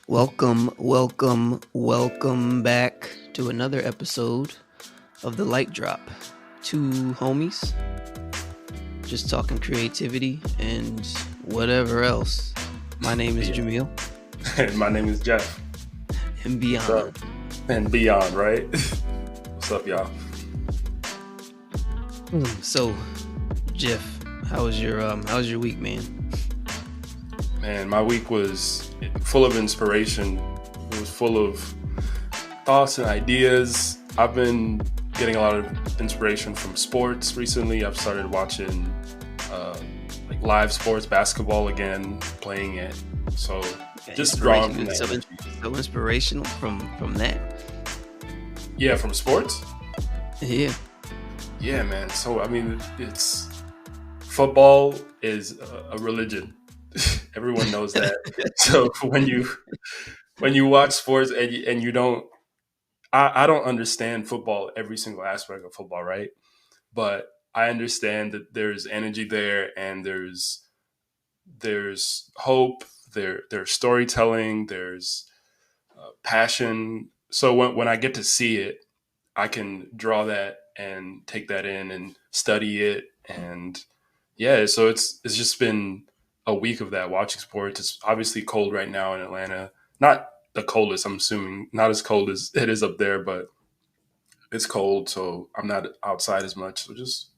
Welcome back to another episode of the Lightdrop. Two homies just talking creativity and whatever else. My name is Yeah. Jamil And my name is Jeff. and What's up? beyond. And beyond, right? What's up, y'all? So, Jeff, how's your week, man? Man, my week was full of inspiration. It was full of thoughts and ideas. I've been getting a lot of inspiration from sports recently. I've started watching like live sports, basketball again, playing it. So Yeah, just drawing inspiration. from that So, energy. so inspirational from that. Yeah, from sports? Yeah, Yeah, man. So, I mean, it's football is a religion. Everyone knows that. So when you watch sports and you don't, I don't understand football, every single aspect of football, right? But I understand that there's energy there, and there's hope, there's storytelling, there's passion. So when I get to see it, I can draw that and take that in and study it. And yeah, so it's just been a week of that, watching sports. It's obviously cold right now in Atlanta. Not the coldest, I'm assuming. Not as cold as it is up there, but it's cold, so I'm not outside as much. So just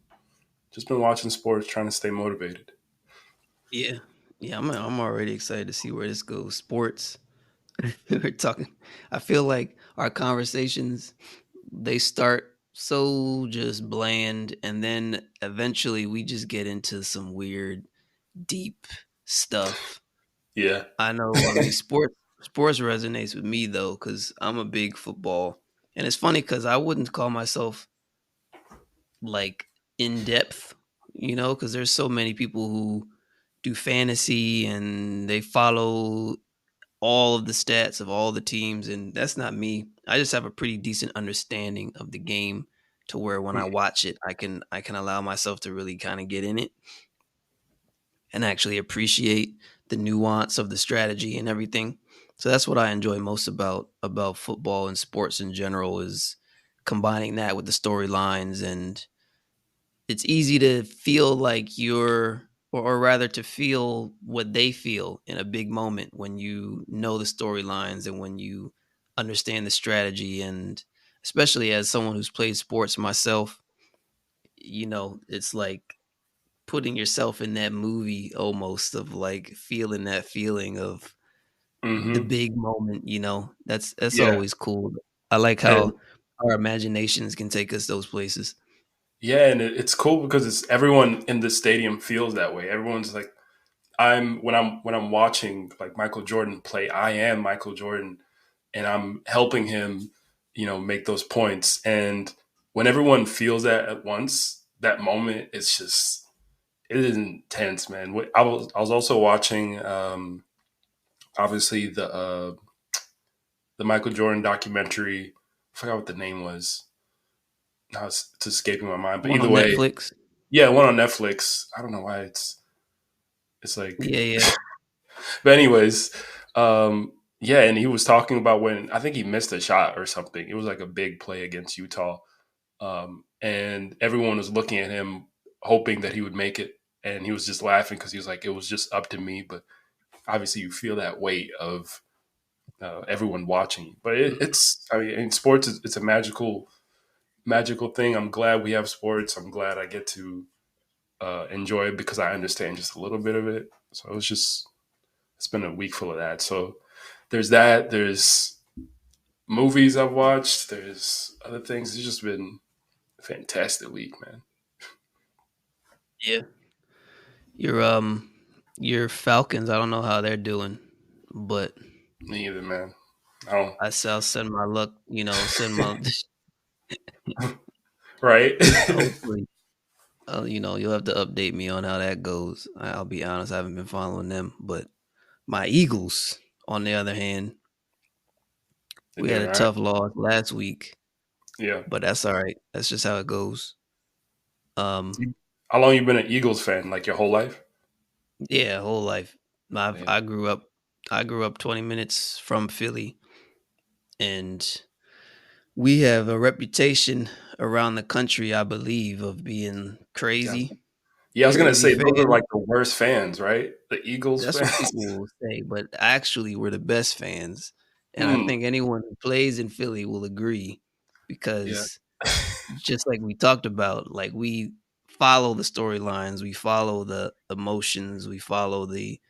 been watching sports, trying to stay motivated. yeah, yeah. I'm already excited to see where this goes. Sports. We're talking. I feel like our conversations they start so just bland, and then eventually we just get into some weird, deep stuff. Yeah. I know. I mean, sports resonates with me though, because I'm a big football, and it's funny because I wouldn't call myself like in depth, because there's so many people who do fantasy and they follow all of the stats of all the teams, and that's not me. I just have a pretty decent understanding of the game to where when I watch it, I can allow myself to really kind of get in it and actually appreciate the nuance of the strategy and everything. So that's what I enjoy most about football and sports in general is combining that with the storylines, and it's easy to feel like or rather to feel what they feel in a big moment when you know the storylines and when you understand the strategy. And especially as someone who's played sports myself, it's like putting yourself in that movie almost of like feeling that feeling of the Hmm. big moment. That's Yeah. always cool. I like And how our imaginations can take us those places. yeah, and it's cool because it's everyone in the stadium feels that way. Everyone's like, when I'm watching like Michael Jordan play, I am Michael Jordan, and I'm helping him, make those points. And when everyone feels that at once, that moment, it is intense, man. I was also watching, obviously the Michael Jordan documentary. I forgot what the name was. Now it's escaping my mind. But One either on way, Netflix. yeah, one on Netflix. I don't know why it's like, Yeah, yeah. but anyways, yeah, and he was talking about when I think he missed a shot or something. It was like a big play against Utah, and everyone was looking at him, hoping that he would make it, and he was just laughing because he was like, "It was just up to me." But obviously, you feel that weight of everyone watching you. But it's, I mean, in sports, it's a magical thing. I'm glad we have sports. I'm glad I get to enjoy it because I understand just a little bit of it. So it's been a week full of that. So there's that. There's movies I've watched. There's other things. It's just been a fantastic week, man. Yeah. Your your Falcons, I don't know how they're doing, but Me either, man. I don't. I'll send my luck, send my Right? hopefully you'll have to update me on how that goes. I'll be honest, I haven't been following them, but my Eagles, on the other hand, They're we had doing a all right. tough loss last week, Yeah. but that's all right. That's just how it goes. Um How long you been an Eagles fan? Like your whole life? yeah, whole life. Yeah. I grew up I grew up 20 minutes from Philly, and we have a reputation around the country, I believe, of being crazy, Yeah, I was gonna crazy say those are fans. like the worst fans, right? The Eagles That's what fans. people will say, but actually, we're the best fans, and I Hmm. think anyone who plays in Philly will agree Yeah. because just like we talked about, like, we follow the storylines, we follow the emotions, we follow the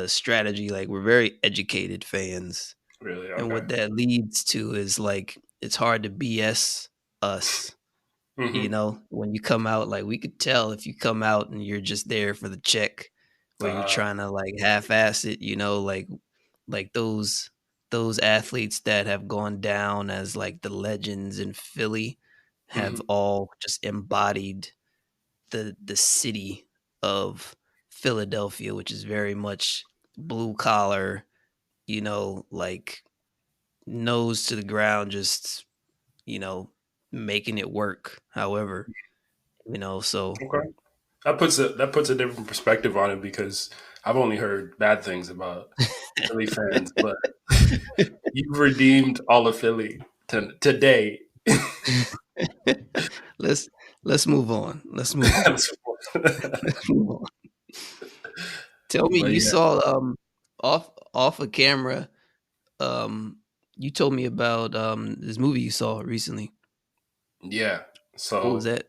strategy, like, we're very educated fans, Really? and Okay. what that leads to is, like, it's hard to BS us. You Hmm. know, when you come out, like, we could tell if you come out and you're just there for the check or you're Uh, trying to, like, half-ass it, you know, like those athletes that have gone down as, like, the legends in Philly have mhm. all just embodied the city of Philadelphia, which is very much blue collar, you know, like, nose to the ground, just, you know, making it work, however, you know, so Okay. That puts a different perspective on it because I've only heard bad things about Philly fans, but you've redeemed all of Philly today. let's let's move on. Let's move on. Let's move on. Tell me, But you yeah, saw off of camera. Um, you told me about this movie you saw recently. yeah. What was So that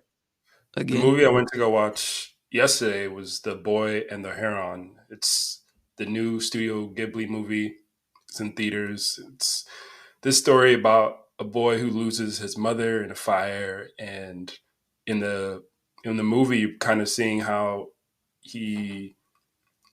the again? movie I went to go watch yesterday was The Boy and the Heron. It's the new Studio Ghibli movie. It's in theaters. It's this story about a boy who loses his mother in a fire, and in the in the movie, you're kind of seeing how he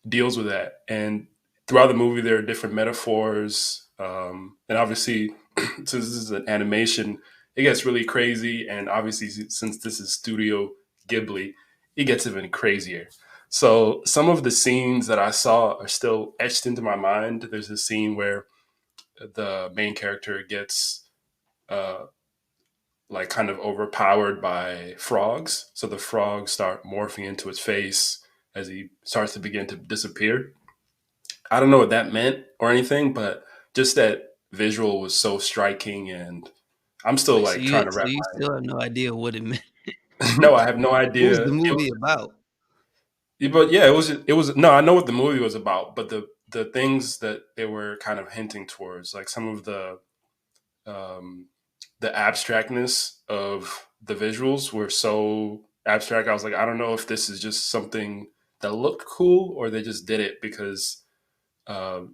deals with that. And throughout the movie, there are different metaphors, and obviously, since this is an animation, it gets really crazy. And obviously, since this is Studio Ghibli, it gets even crazier. So some of the scenes that I saw are still etched into my mind. There's a scene where the main character gets uh, like kind of overpowered by frogs. So the frogs start morphing into his face as he starts to begin to disappear. I don't know what that meant or anything, but just that visual was so striking, and I'm still Wait, so like trying you to so wrap you still have no idea what it meant? my no, I have no What was idea. the movie about? But yeah, it was no, I know what the movie was about, but the things that they were kind of hinting towards, like some of um the abstractness of the visuals were so abstract. I was like, I don't know if this is just something that looked cool or they just did it because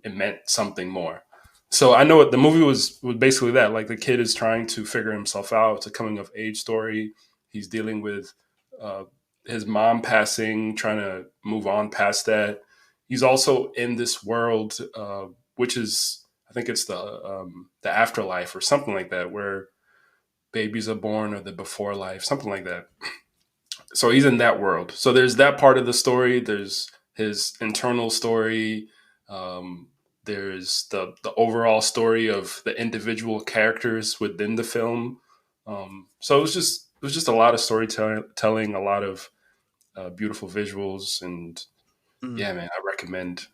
it meant something more. So I know what the movie was basically that. Like the kid is trying to figure himself out. It's a coming of age story. He's dealing with uh, his mom passing, trying to move on past that. He's also in this world, which is I think it's the afterlife or something like that, where babies are born or the before life, something like that. So he's in that world. So there's that part of the story. There's his internal story. Um, there's the overall story of the individual characters within the film. So it was just a lot of storytelling, a lot of beautiful visuals, and Mm, yeah, man, I recommend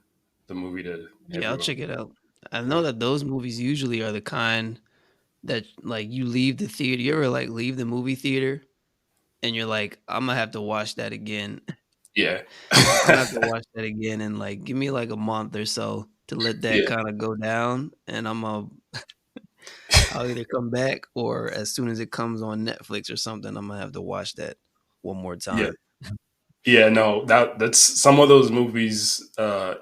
the movie to yeah, I'll everyone. check it out. I know Yeah, that those movies usually are the kind that, like, you leave the theater. You ever, like, leave the movie theater and you're like, "Imma have to watch that again. yeah, Imma have to watch that again and, like, give me, like, a month or so to let that yeah, kinda go down, and I'll either come back or as soon as it comes on Netflix or something, Imma have to watch that one more yeah. time." Yeah, no, that's some of those movies.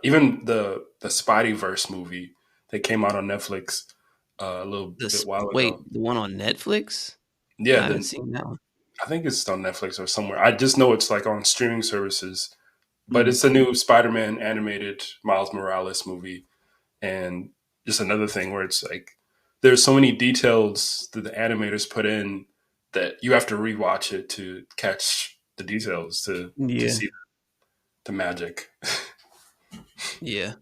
Even the Spidey Verse movie that came out on Netflix a little bit while Wait, ago. the one on Netflix? Yeah, I haven't seen that one. I think it's on Netflix or somewhere. I just know it's like on streaming services. But Mm, it's a new Spider-Man animated Miles Morales movie, and just another thing where it's like there's so many details that the animators put in that you have to rewatch it to catch the details to yeah, see the magic. yeah.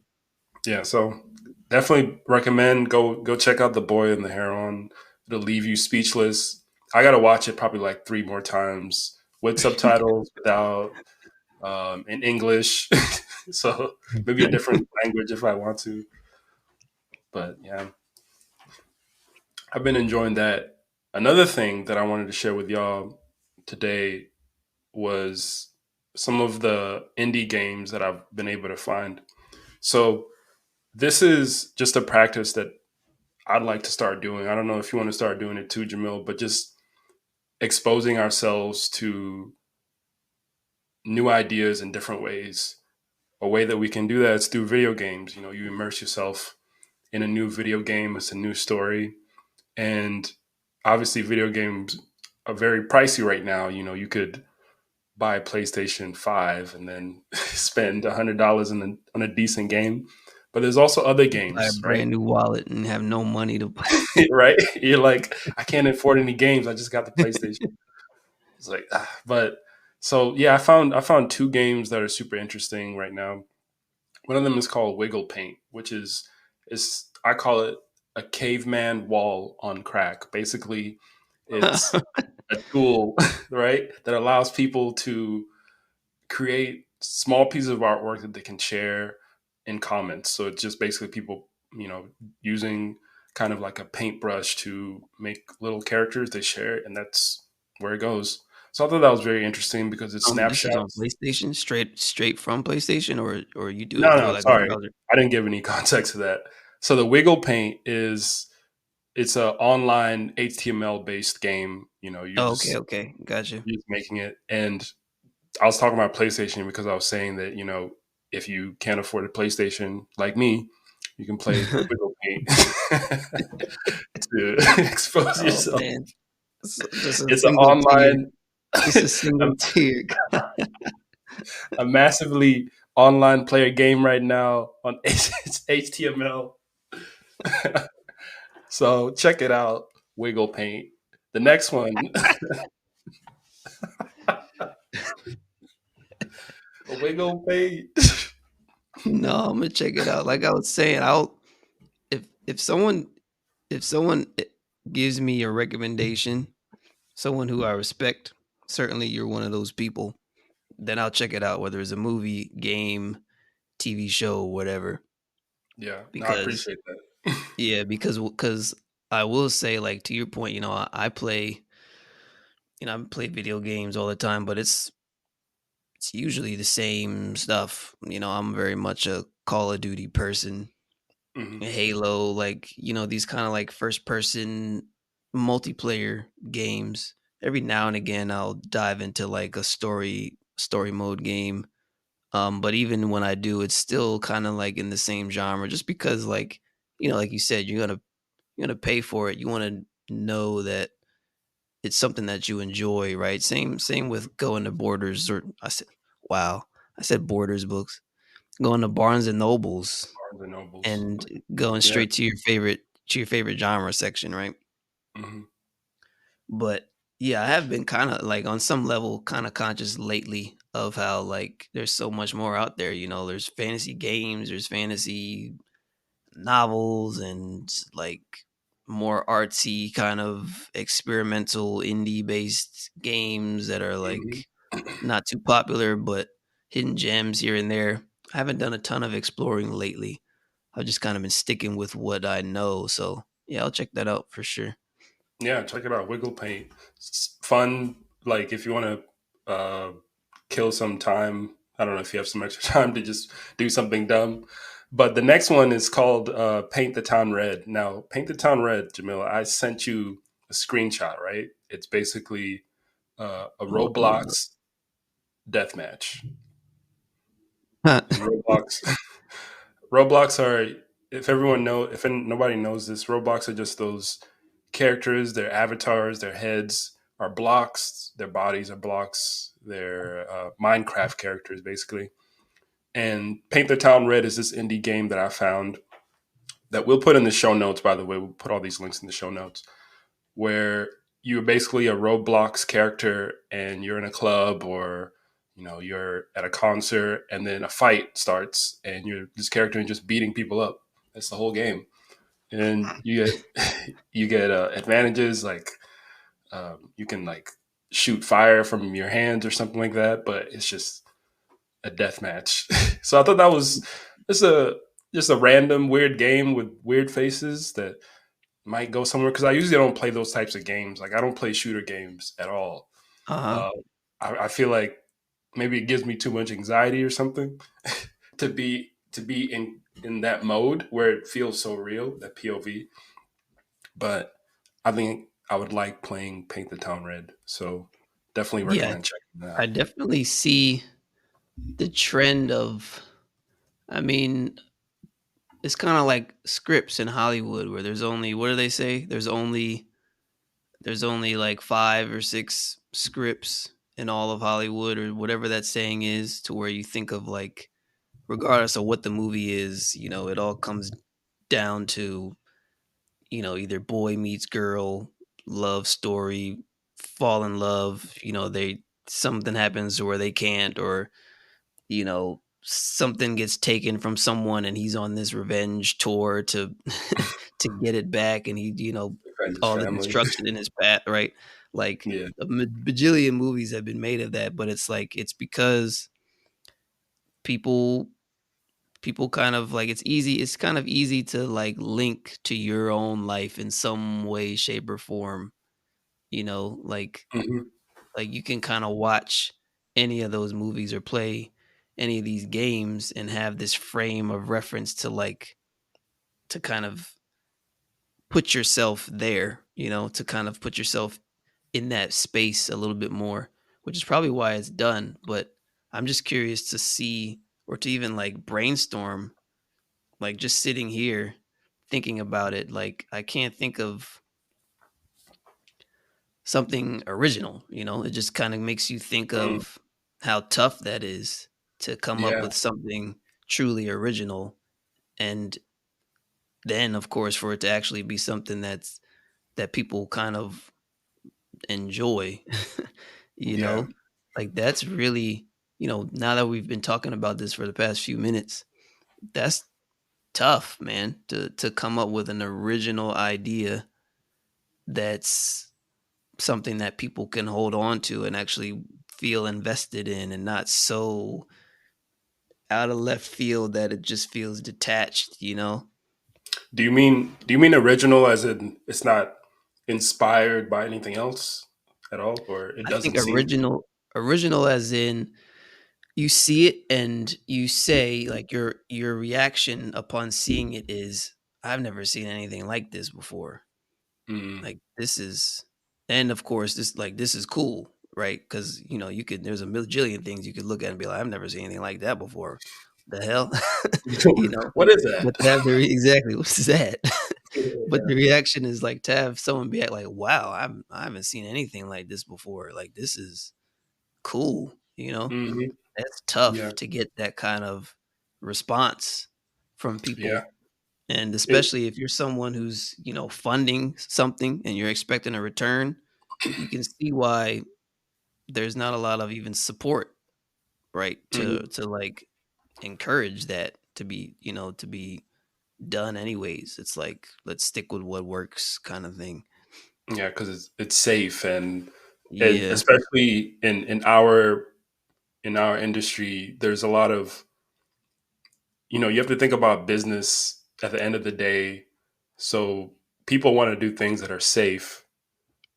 Yeah, so definitely recommend go check out The Boy and the Heron. It'll leave you speechless. I gotta watch it probably like three more times with subtitles, without. in English. So maybe a different language if I want to. But yeah, I've been enjoying that. Another thing that I wanted to share with y'all today was some of the indie games that I've been able to find. So this is just a practice that I'd like to start doing. I don't know if you want to start doing it too, Jamil, but just exposing ourselves to new ideas in different ways. A way that we can do that is through video games. You know, you immerse yourself in a new video game, it's a new story. And obviously, video games are very pricey right now. You know, you could buy a PlayStation 5 and then spend $100 on a decent game. But there's also other Buy a games, right? brand new wallet and have no money to buy. Right? You're like, I can't afford any games. I just got the PlayStation. It's like, but so yeah, I found two games that are super interesting right now. One of them is called Wiggle Paint, which is I call it a caveman wall on crack. Basically, it's a tool, right, that allows people to create small pieces of artwork that they can share in comments. So it's just basically people, you know, using kind of like a paintbrush to make little characters they share, and that's where it goes. So I thought that was very interesting because it's This is on snapshots. PlayStation, straight from PlayStation, or you do it No, through no, like a sorry, browser? I didn't give any context to that. So the Wiggle Paint is it's a online HTML based game. You know, Oh, okay, okay, gotcha. you're just making it, and I was talking about PlayStation because I was saying that, you know, if you can't afford a PlayStation like me, you can play Wiggle Paint to expose Oh yourself. man, just a It's an single tier, online, just a a, single tier. a massively online player game right now on it's HTML. So check it out, Wiggle Paint. The next one, Wiggle Paint. No, I'm gonna check it out. Like I was saying, I'll if someone if someone gives me a recommendation, someone who I respect, certainly you're one of those people, then I'll check it out, whether it's a movie, game, TV show, whatever. Yeah, no, I Because appreciate that. yeah, because I will say, like to your point, I play, I play video games all the time, but it's usually the same stuff. I'm very much a Call of Duty person. Hmm. Halo, like, these kind of like first person multiplayer games. Every now and again I'll dive into like a story mode game. But even when I do, it's still kind of like in the same genre just because like, like you said, you're going to pay for it. You want to know that it's something that you enjoy, right? Same with going to Borders or wow, I said Borders books. Going to Barnes and Nobles Barnes and Nobles. and going Yeah. straight to your favorite genre section, right? Hmm. But yeah, I have been kind of like on some level kind of conscious lately of how like there's so much more out there. There's fantasy games, there's fantasy novels, and like more artsy kind of experimental indie based games that are Hmm. like not too popular but hidden gems here and there. I haven't done a ton of exploring lately. I've just kind of been sticking with what I know. So yeah, I'll check that out for sure. Yeah, check it out. Wiggle Paint. It's fun. Like if you want to kill some time. I don't know if you have some extra time to just do something dumb. But the next one is called Paint the Town Red. Now, Paint the Town Red, Jamila, I sent you a screenshot, right? It's basically a Let me look. Roblox deathmatch. Huh. And Roblox, Roblox are if nobody knows this, Roblox are just those characters, their avatars, their heads are blocks, their bodies are blocks, their Minecraft characters basically. And Paint the Town Red is this indie game that I found that we'll put in the show notes. By the way, we'll put all these links in the show notes. Where you're basically a Roblox character and you're in a club or you're at a concert and then a fight starts and you're this character and just beating people up. That's the whole game, and you get you get advantages like you can like shoot fire from your hands or something like that. But it's just a death match. So I thought that was just a random weird game with weird faces that might go somewhere because I usually don't play those types of games. Like I don't play shooter games at all. Uh-huh. Uh, I feel like maybe it gives me too much anxiety or something to be in that mode where it feels so real, that POV. But I think I would like playing Paint the Town Red. So definitely Yeah, recommend checking that I out. definitely see the trend of I mean, it's kind of like scripts in Hollywood where there's only what do they say? There's only like 5 or 6 scripts in all of Hollywood or whatever that saying is to where you think of like regardless of what the movie is, it all comes down to, either boy meets girl, love story, fall in love, they something happens to where they can't or something gets taken from someone and he's on this revenge tour to to get it back and he Friends his all the family. destruction in his path, right? Like Yeah. a bajillion movies have been made of that, but it's like it's because people people kind of like it's kind of easy to like link to your own life in some way shape or form, like Hmm. you can kind of watch any of those movies or play any of these games and have this frame of reference to like to kind of put yourself there, to kind of put yourself in that space a little bit more, which is probably why it's done. But I'm just curious to see or to even like brainstorm, like just sitting here thinking about it. Like I can't think of something original, it just kind of makes you think Mm. of how tough that is to come up Yeah. with something truly original. And then of course for it to actually be something that people kind of enjoy, you Yeah. know? Like that's really, now that we've been talking about this for the past few minutes, that's tough, man, to come up with an original idea that's something that people can hold on to and actually feel invested in and not so out of left field that it just feels detached. Do you mean original as in it's not inspired by anything else at all, or it I think doesn't seem? original as in you see it and you say like your reaction upon seeing it is I've never seen anything like this before. Mm. Like this is and of course this is cool, right? Because you could there's a million things you could look at and be like, I've never seen anything like that before. The hell? you know? What is that? But to have the exactly, what's that? But Yeah. the reaction is like to have someone be like, wow, I haven't seen anything like this before. Like this is cool. Hmm. That's tough Yeah. to get that kind of response from Yeah. people. And It, especially if you're someone who's funding something and you're expecting a return, you can see why there's not a lot of even support, right? To mhm. to like encourage that to be done anyways. It's like let's stick with what works kind of thing. Yeah, because it's safe, and Yeah. especially in our industry, there's a lot of, you have to think about business at the end of the day. So people want to do things that are safe.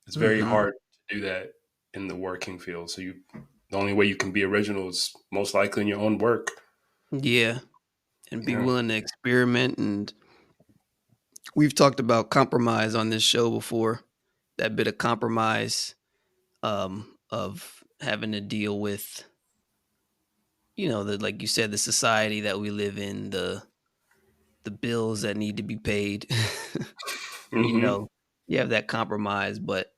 It's very Mhm. hard to do that in the working field. So the only way you can be original is most likely in your own work. Yeah, and be Yeah. willing to experiment and we've talked about compromise on this show before. That bit of compromise of having to deal with, the like you said, the society that we live in, the bills that need to be paid. you Hmm. know, you have that compromise, but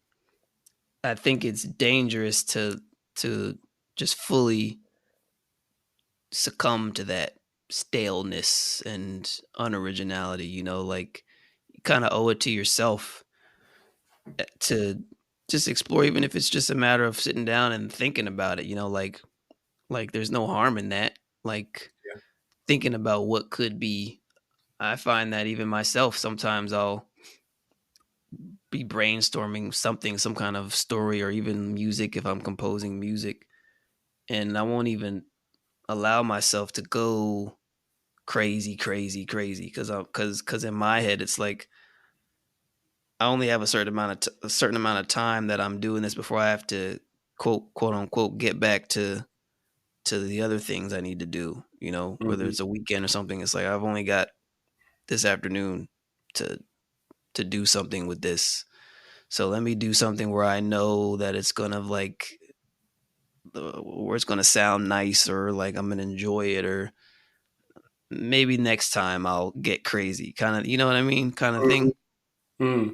I think it's dangerous to just fully succumb to that staleness and unoriginality. Like you kind of owe it to yourself to just explore, even if it's just a matter of sitting down and thinking about it, like there's no harm in that. Like Yeah. thinking about what could be. I find that even myself, sometimes I'll be brainstorming something, some kind of story or even music if I'm composing music. And allow myself to go crazy, crazy, crazy because in my head it's like I only have a certain amount of time that I'm doing this before I have to quote unquote get back to the other things I need to do. You know, whether Hmm. it's a weekend or something, it's like I've only got this afternoon to do something with this. So let me do something where I know that it's gonna like where it's gonna sound nice or like I'm gonna enjoy it or maybe next time I'll get crazy, kind of, you know what I mean, kind of thing. Hmm.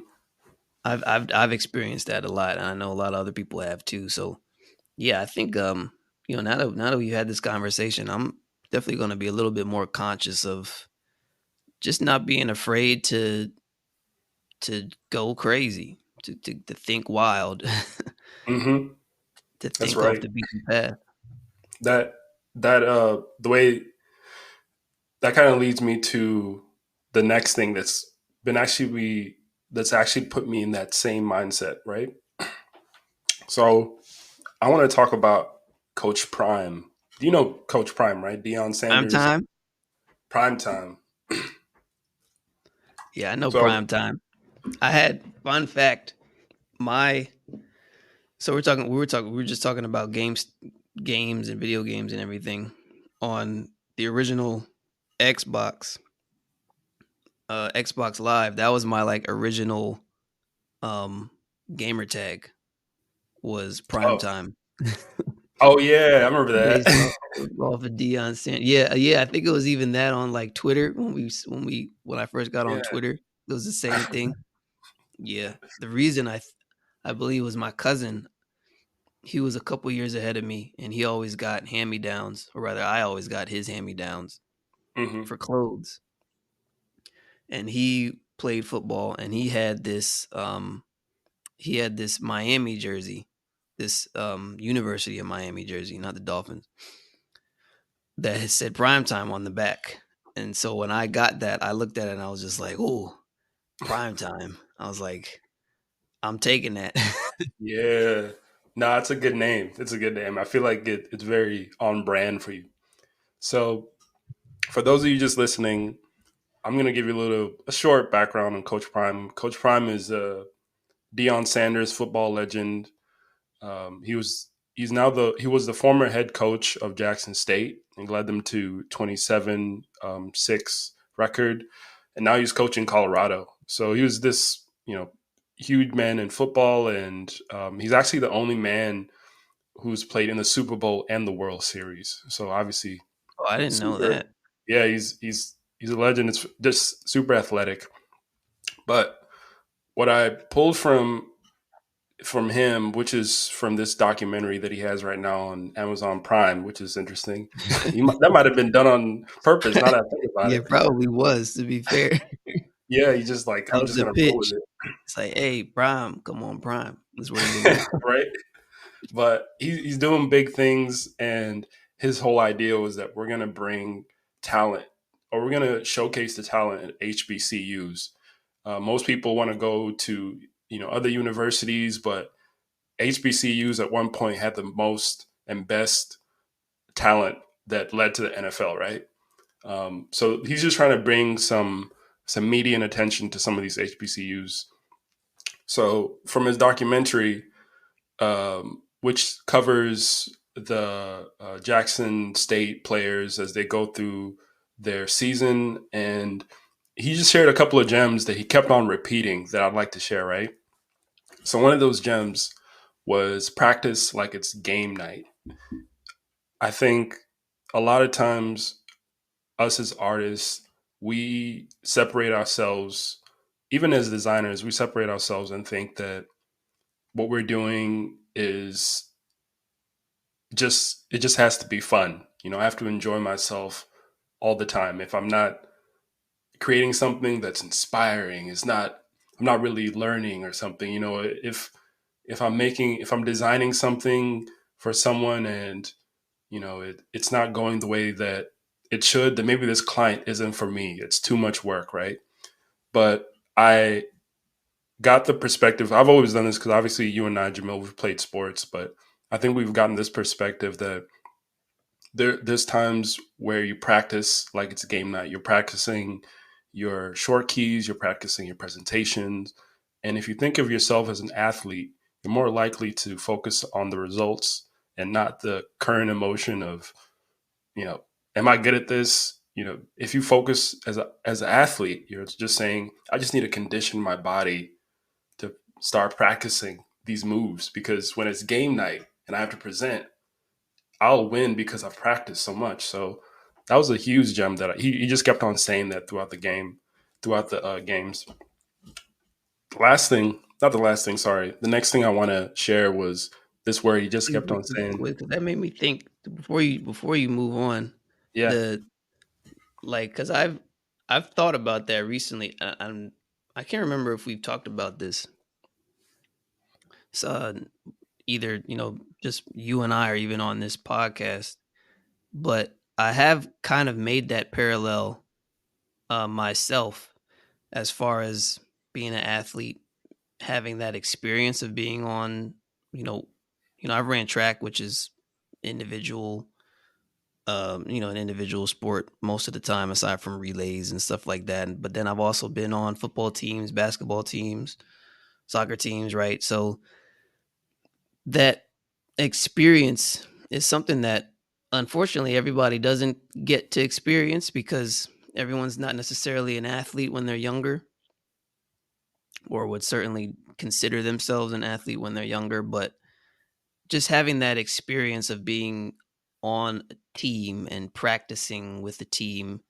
I've experienced that a lot, and I know a lot of other people have too. So yeah, I think you know, now that we've had this conversation, I'm definitely going to be a little bit more conscious of just not being afraid to go crazy, to think wild, Hmm. to That's think off right. the beaten path. That the way that kind of leads me to the next thing been actually that's actually put me in that same mindset, right? So I want to talk about Coach Prime. Do you know Coach Prime, right? Deion Prime Sanders, time, prime time. yeah, I know So, prime time. I had fun fact. My so we were just talking about games and video games and everything on the original Xbox, Xbox Live. That was my like original um gamer tag was prime oh, time. oh yeah, I remember Based that. off of Dion Sand. Yeah, yeah. I think it was even that on like Twitter when I first got on Yeah. Twitter. It was the same thing. Yeah. The reason I believe was my cousin. He was a couple years ahead of me, and he always got hand me downs, or rather, I always got his hand me downs Hmm. for clothes. And he played football, and he had this Miami jersey, this University of Miami jersey, not the Dolphins, that had said prime time on the back. And so when I got that, I looked at it and I was just like, "Oh, prime time." I was like, "I'm taking that." Yeah. Nah, it's a good name. It's a good name. I feel like it's very on brand for you. So, for those of you just listening, I'm going to give you a short background on Coach Prime. Coach Prime is a Deion Sanders football legend. He was the former head coach of Jackson State and led them to 27-6 record, and now he's coaching Colorado. So he was this huge man in football, and he's actually the only man who's played in the Super Bowl and the World Series. So obviously, Oh, I didn't know super. that. Yeah, he's a legend. It's just super athletic. But what I pulled from him, which is from this documentary that he has right now on Amazon Prime, which is interesting. That might have been done on purpose. Now that I think about Yeah, it, it probably was, to be fair. yeah, he just like That I'm was just the gonna roll pitch. with It's like, "Hey, prime, come on, prime. This is where you it, belong." right? But he's doing big things, and his whole idea was that we're gonna bring talent, or we're gonna showcase the talent at HBCUs. Most people want to go to other universities, but HBCUs at one point had the most and best talent that led to the NFL, right? So he's just trying to bring some media and attention to some of these HBCUs. So from his documentary, which covers the Jackson State players as they go through their season, and he just shared a couple of gems that he kept on repeating that I'd like to share. Right. So one of those gems was practice like it's game night. I think a lot of times us as artists, we separate ourselves, even as designers, we separate ourselves and think that what we're doing is it just has to be fun. I have to enjoy myself all the time. If I'm not creating something that's inspiring, I'm not really learning or something. If I'm designing something for someone and it's not going the way that it should, then maybe this client isn't for me. It's too much work, right? But I got the perspective. I've always done this because obviously you and I, Jamil, we've played sports, but I think we've gotten this perspective that there's times where you practice like it's game night. You're practicing your short keys, you're practicing your presentations. And if you think of yourself as an athlete, you're more likely to focus on the results and not the current emotion of, you know, am I good at this? You know, if you focus as an athlete, you're just saying, I just need to condition my body to start practicing these moves, because when it's game night and I have to present, I'll win because I've practiced so much. So that was a huge gem that he just kept on saying that throughout the game, throughout the games. Last thing, not the last thing, sorry. The next thing I want to share was this word he just kept on saying. Because that made me think before you move on, Yeah. the like because I've thought about that recently. I can't remember if we've talked about this. So either just you and I, or even on this podcast, but I have kind of made that parallel myself as far as being an athlete, having that experience of being on, you know, I ran track, which is individual, an individual sport most of the time, aside from relays and stuff like that. But then I've also been on football teams, basketball teams, soccer teams, right? So that experience is something that unfortunately everybody doesn't get to experience, because everyone's not necessarily an athlete when they're younger, or would certainly consider themselves an athlete when they're younger. But just having that experience of being on a team and practicing with the team,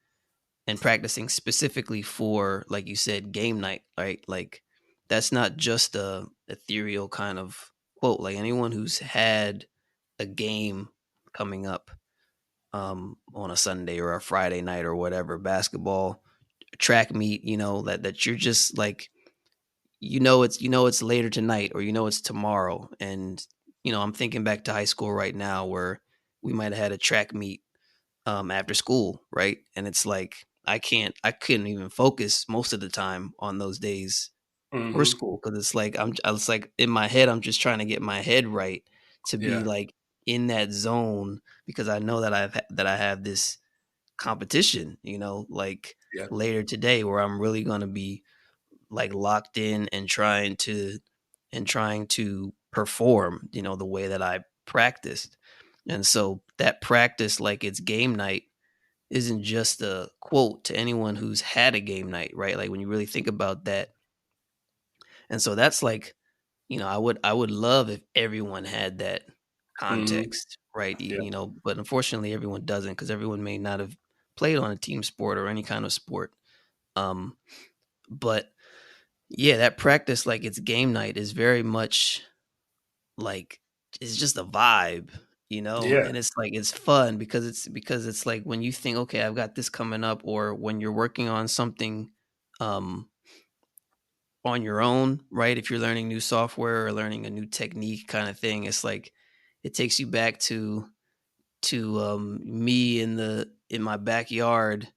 and practicing specifically for, like you said, game night, right? Like, that's not just a ethereal kind of quote. Like, anyone who's had a game coming up on a Sunday or a Friday night or whatever, basketball, track meet, that you're just like, it's later tonight, or it's tomorrow. And I'm thinking back to high school right now, where we might have had a track meet after school, right? And it's like, I couldn't even focus most of the time on those days for Hmm. school, because it's like I was like, in my head, I'm just trying to get my head right to be Yeah. like in that zone, because I know that I have this competition, like Yeah. later today, where I'm really gonna be like locked in and trying to perform, the way that I practiced. And so that practice, like it's game night, isn't just a quote to anyone who's had a game night, right? Like, when you really think about that. And so that's like, I would love if everyone had that Hmm. context, right? Yeah. But unfortunately everyone doesn't, because everyone may not have played on a team sport or any kind of sport. Um, but yeah, that practice, like it's game night, is very much like, it's just a vibe, Yeah. and it's like it's fun, because it's like, when you think, okay, I've got this coming up, or when you're working on something um on your own, right? If you're learning new software or learning a new technique kind of thing, it's like it takes you back to me in my backyard,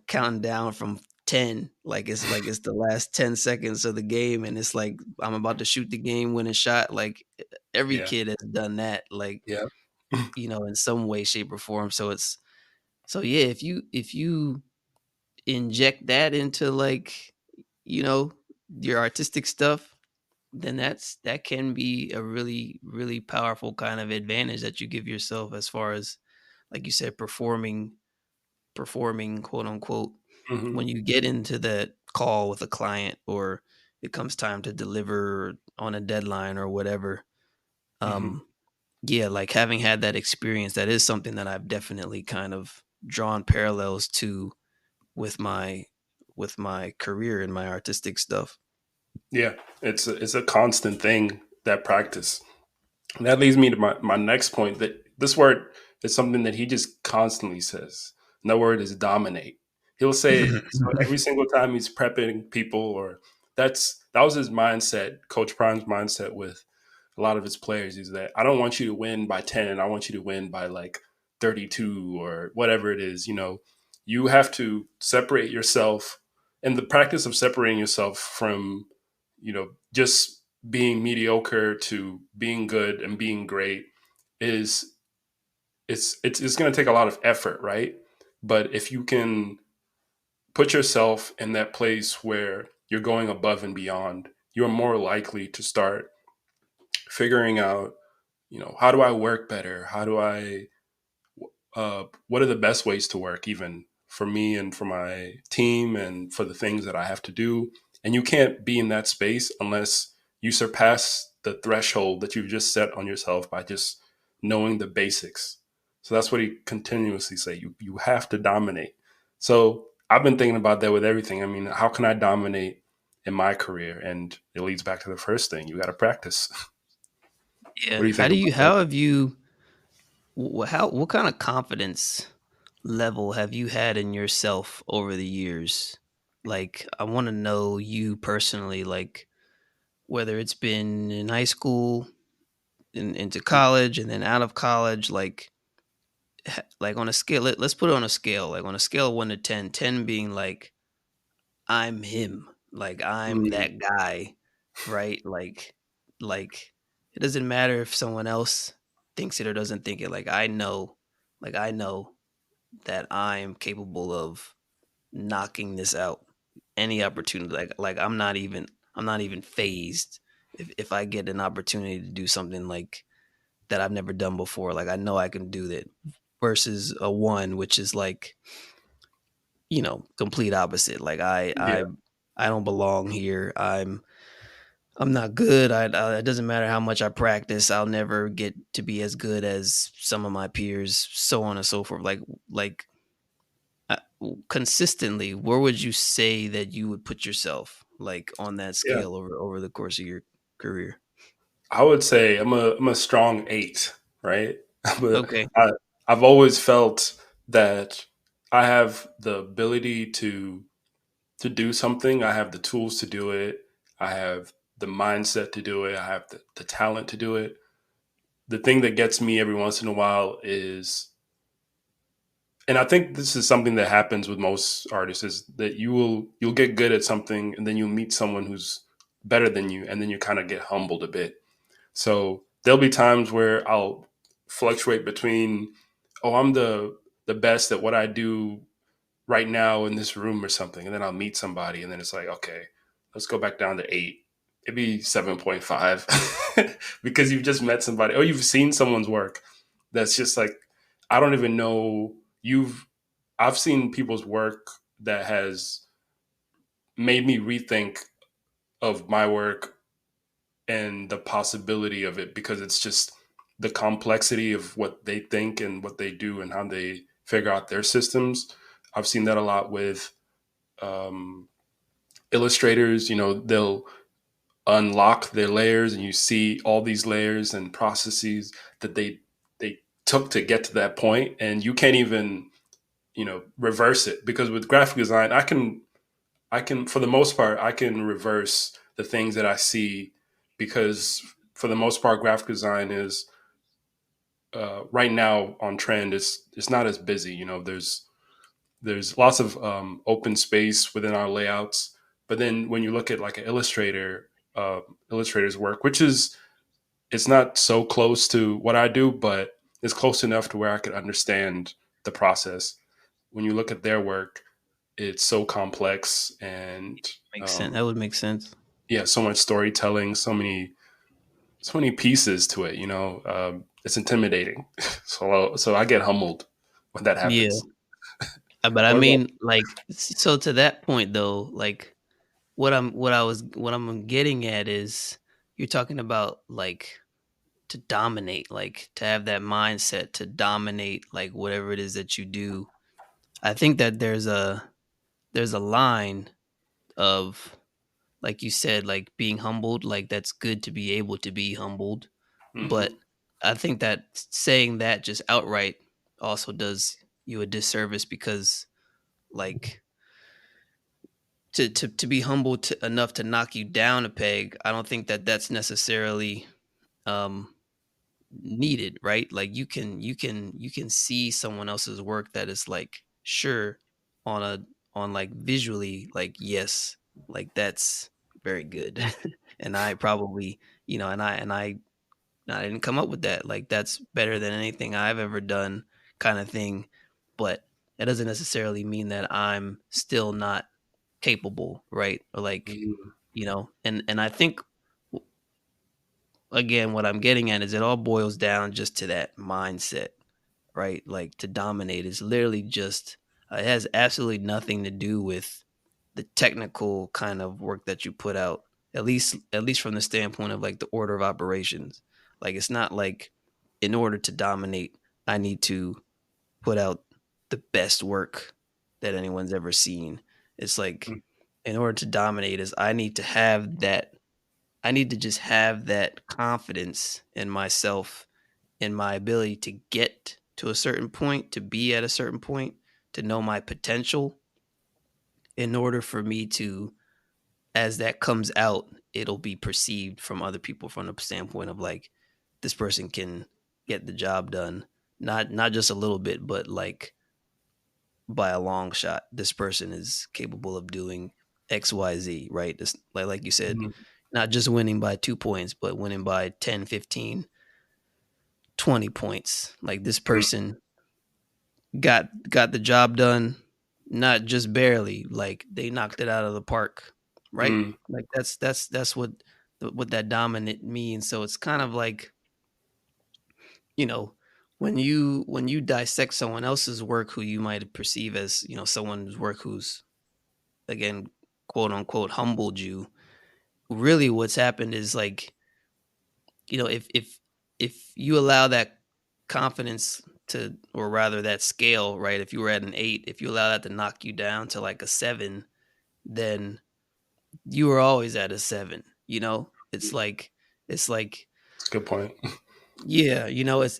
counting down from 10, like it's the last 10 seconds of the game, and it's like I'm about to shoot the game winning shot. Like, every Yeah. kid has done that, like, Yeah. in some way, shape, or form. So yeah, if you inject that into, like, you know, your artistic stuff, then that can be a really, really powerful kind of advantage that you give yourself, as far as, like you said, performing, quote unquote, Hmm. when you get into that call with a client, or it comes time to deliver on a deadline or whatever. Hmm. um yeah, like, having had that experience, that is something that I've definitely kind of drawn parallels to with my career and my artistic stuff. Yeah. It's a constant thing, that practice. And that leads me to my next point, that this word is something that he just constantly says. And the word is dominate. He'll say it so every single time he's prepping people, or that was his mindset, Coach Prime's mindset with a lot of his players, is that I don't want you to win by 10. I want you to win by like 32 or whatever it is. You have to separate yourself. And the practice of separating yourself from, just being mediocre to being good and being great is it's going to take a lot of effort, right? But if you can put yourself in that place where you're going above and beyond, you're more likely to start figuring out, how do I work better? How do I what are the best ways to work, even for me and for my team and for the things that I have to do. And you can't be in that space unless you surpass the threshold that you've just set on yourself by just knowing the basics. So that's what he continuously say. You have to dominate. So I've been thinking about that with everything. I mean, how can I dominate in my career? And it leads back to the first thing. You got to practice. What Yeah. do you think about that? How have you how what kind of confidence level have you had in yourself over the years? Like, I want to know you personally, like whether it's been in high school, into college, and then out of college, like on a scale, let's put it on a scale, like on a scale of 1 to 10, 10 being like I'm him, like I'm Mm, that guy, right? Like it doesn't matter if someone else thinks it or doesn't think it. Like I know that I'm capable of knocking this out. Any opportunity, like I'm not even phased if I get an opportunity to do something like that I've never done before. Like I know I can do that. Versus a one, which is like, complete opposite. Like yeah. I don't belong here. I'm not good. It doesn't matter how much I practice. I'll never get to be as good as some of my peers. So on and so forth. Like uh, consistently, where would you say that you would put yourself, like on that Yeah. scale over the course of your career? I would say I'm a strong eight, right? But Okay, I've always felt that I have the ability to do something. I have the tools to do it. I have the mindset to do it. I have the talent to do it. The thing that gets me every once in a while is, and I think this is something that happens with most artists, is that you'll get good at something and then you'll meet someone who's better than you and then you kind of get humbled a bit. So there'll be times where I'll fluctuate between, oh, I'm the best at what I do right now in this room or something, and then I'll meet somebody, and then it's like, okay, let's go back down to eight, maybe 7.5, because you've just met somebody, or you've seen someone's work that's just like, I don't even know you've. I've seen people's work that has made me rethink of my work and the possibility of it, because it's just the complexity of what they think and what they do and how they figure out their systems. I've seen that a lot with um, illustrators. They'll unlock their layers and you see all these layers and processes that they took to get to that point, and you can't even reverse it, because with graphic design I can, for the most part, I can reverse the things that I see, because for the most part, graphic design is right now on trend. It's not as busy. There's lots of open space within our layouts, but then when you look at like an illustrator's work, which is it's not so close to what I do, but it's close enough to where I could understand the process. When you look at their work, it's so complex and makes sense. That would make sense. yeah, so much storytelling, so many pieces to it. It's intimidating. So I get humbled when that Yeah. happens. But I What about? mean, like, so to that point though, like what I'm getting at is you're talking about like to dominate, like to have that mindset to dominate like whatever it is that you do. I think that there's a line of, like you said, like being humbled, like that's good to be able to be humbled. But Hmm. I think that saying that just outright also does you a disservice, because like to be humble enough to knock you down a peg, I don't think that that's necessarily um needed, right? Like you can see someone else's work that is like, sure, on a on like visually, like, yes, like that's very good. And I probably, and I didn't come up with that. Like that's better than anything I've ever done, kind of thing. But that doesn't necessarily mean that I'm still not capable, right? Or like, Mhm. and I think again, what I'm getting at is it all boils down just to that mindset, right? Like to dominate is literally just it has absolutely nothing to do with the technical kind of work that you put out. At least from the standpoint of like the order of operations. Like it's not like in order to dominate, I need to put out the best work that anyone's ever seen. It's like in order to dominate is I need to just have that confidence in myself, in my ability to get to a certain point, to be at a certain point, to know my potential in order for me to, as that comes out, it'll be perceived from other people from the standpoint of like this person can get the job done. Not just a little bit, but like by a long shot. This person is capable of doing XYZ, right? This, like you said, Mhm. not just winning by 2 points, but winning by 10, 15, 20 points. Like this person got the job done, not just barely, like they knocked it out of the park, right? Mhm. Like that's what that dominant means. So it's kind of like, you know, when you dissect someone else's work who you might perceive as, someone's work who's again, quote unquote, humbled you, really what's happened is like, if you allow that confidence to, or rather that scale, right? If you were at an 8, if you allow that to knock you down to like a 7, then you were always at a 7, it's like That's a good point. yeah,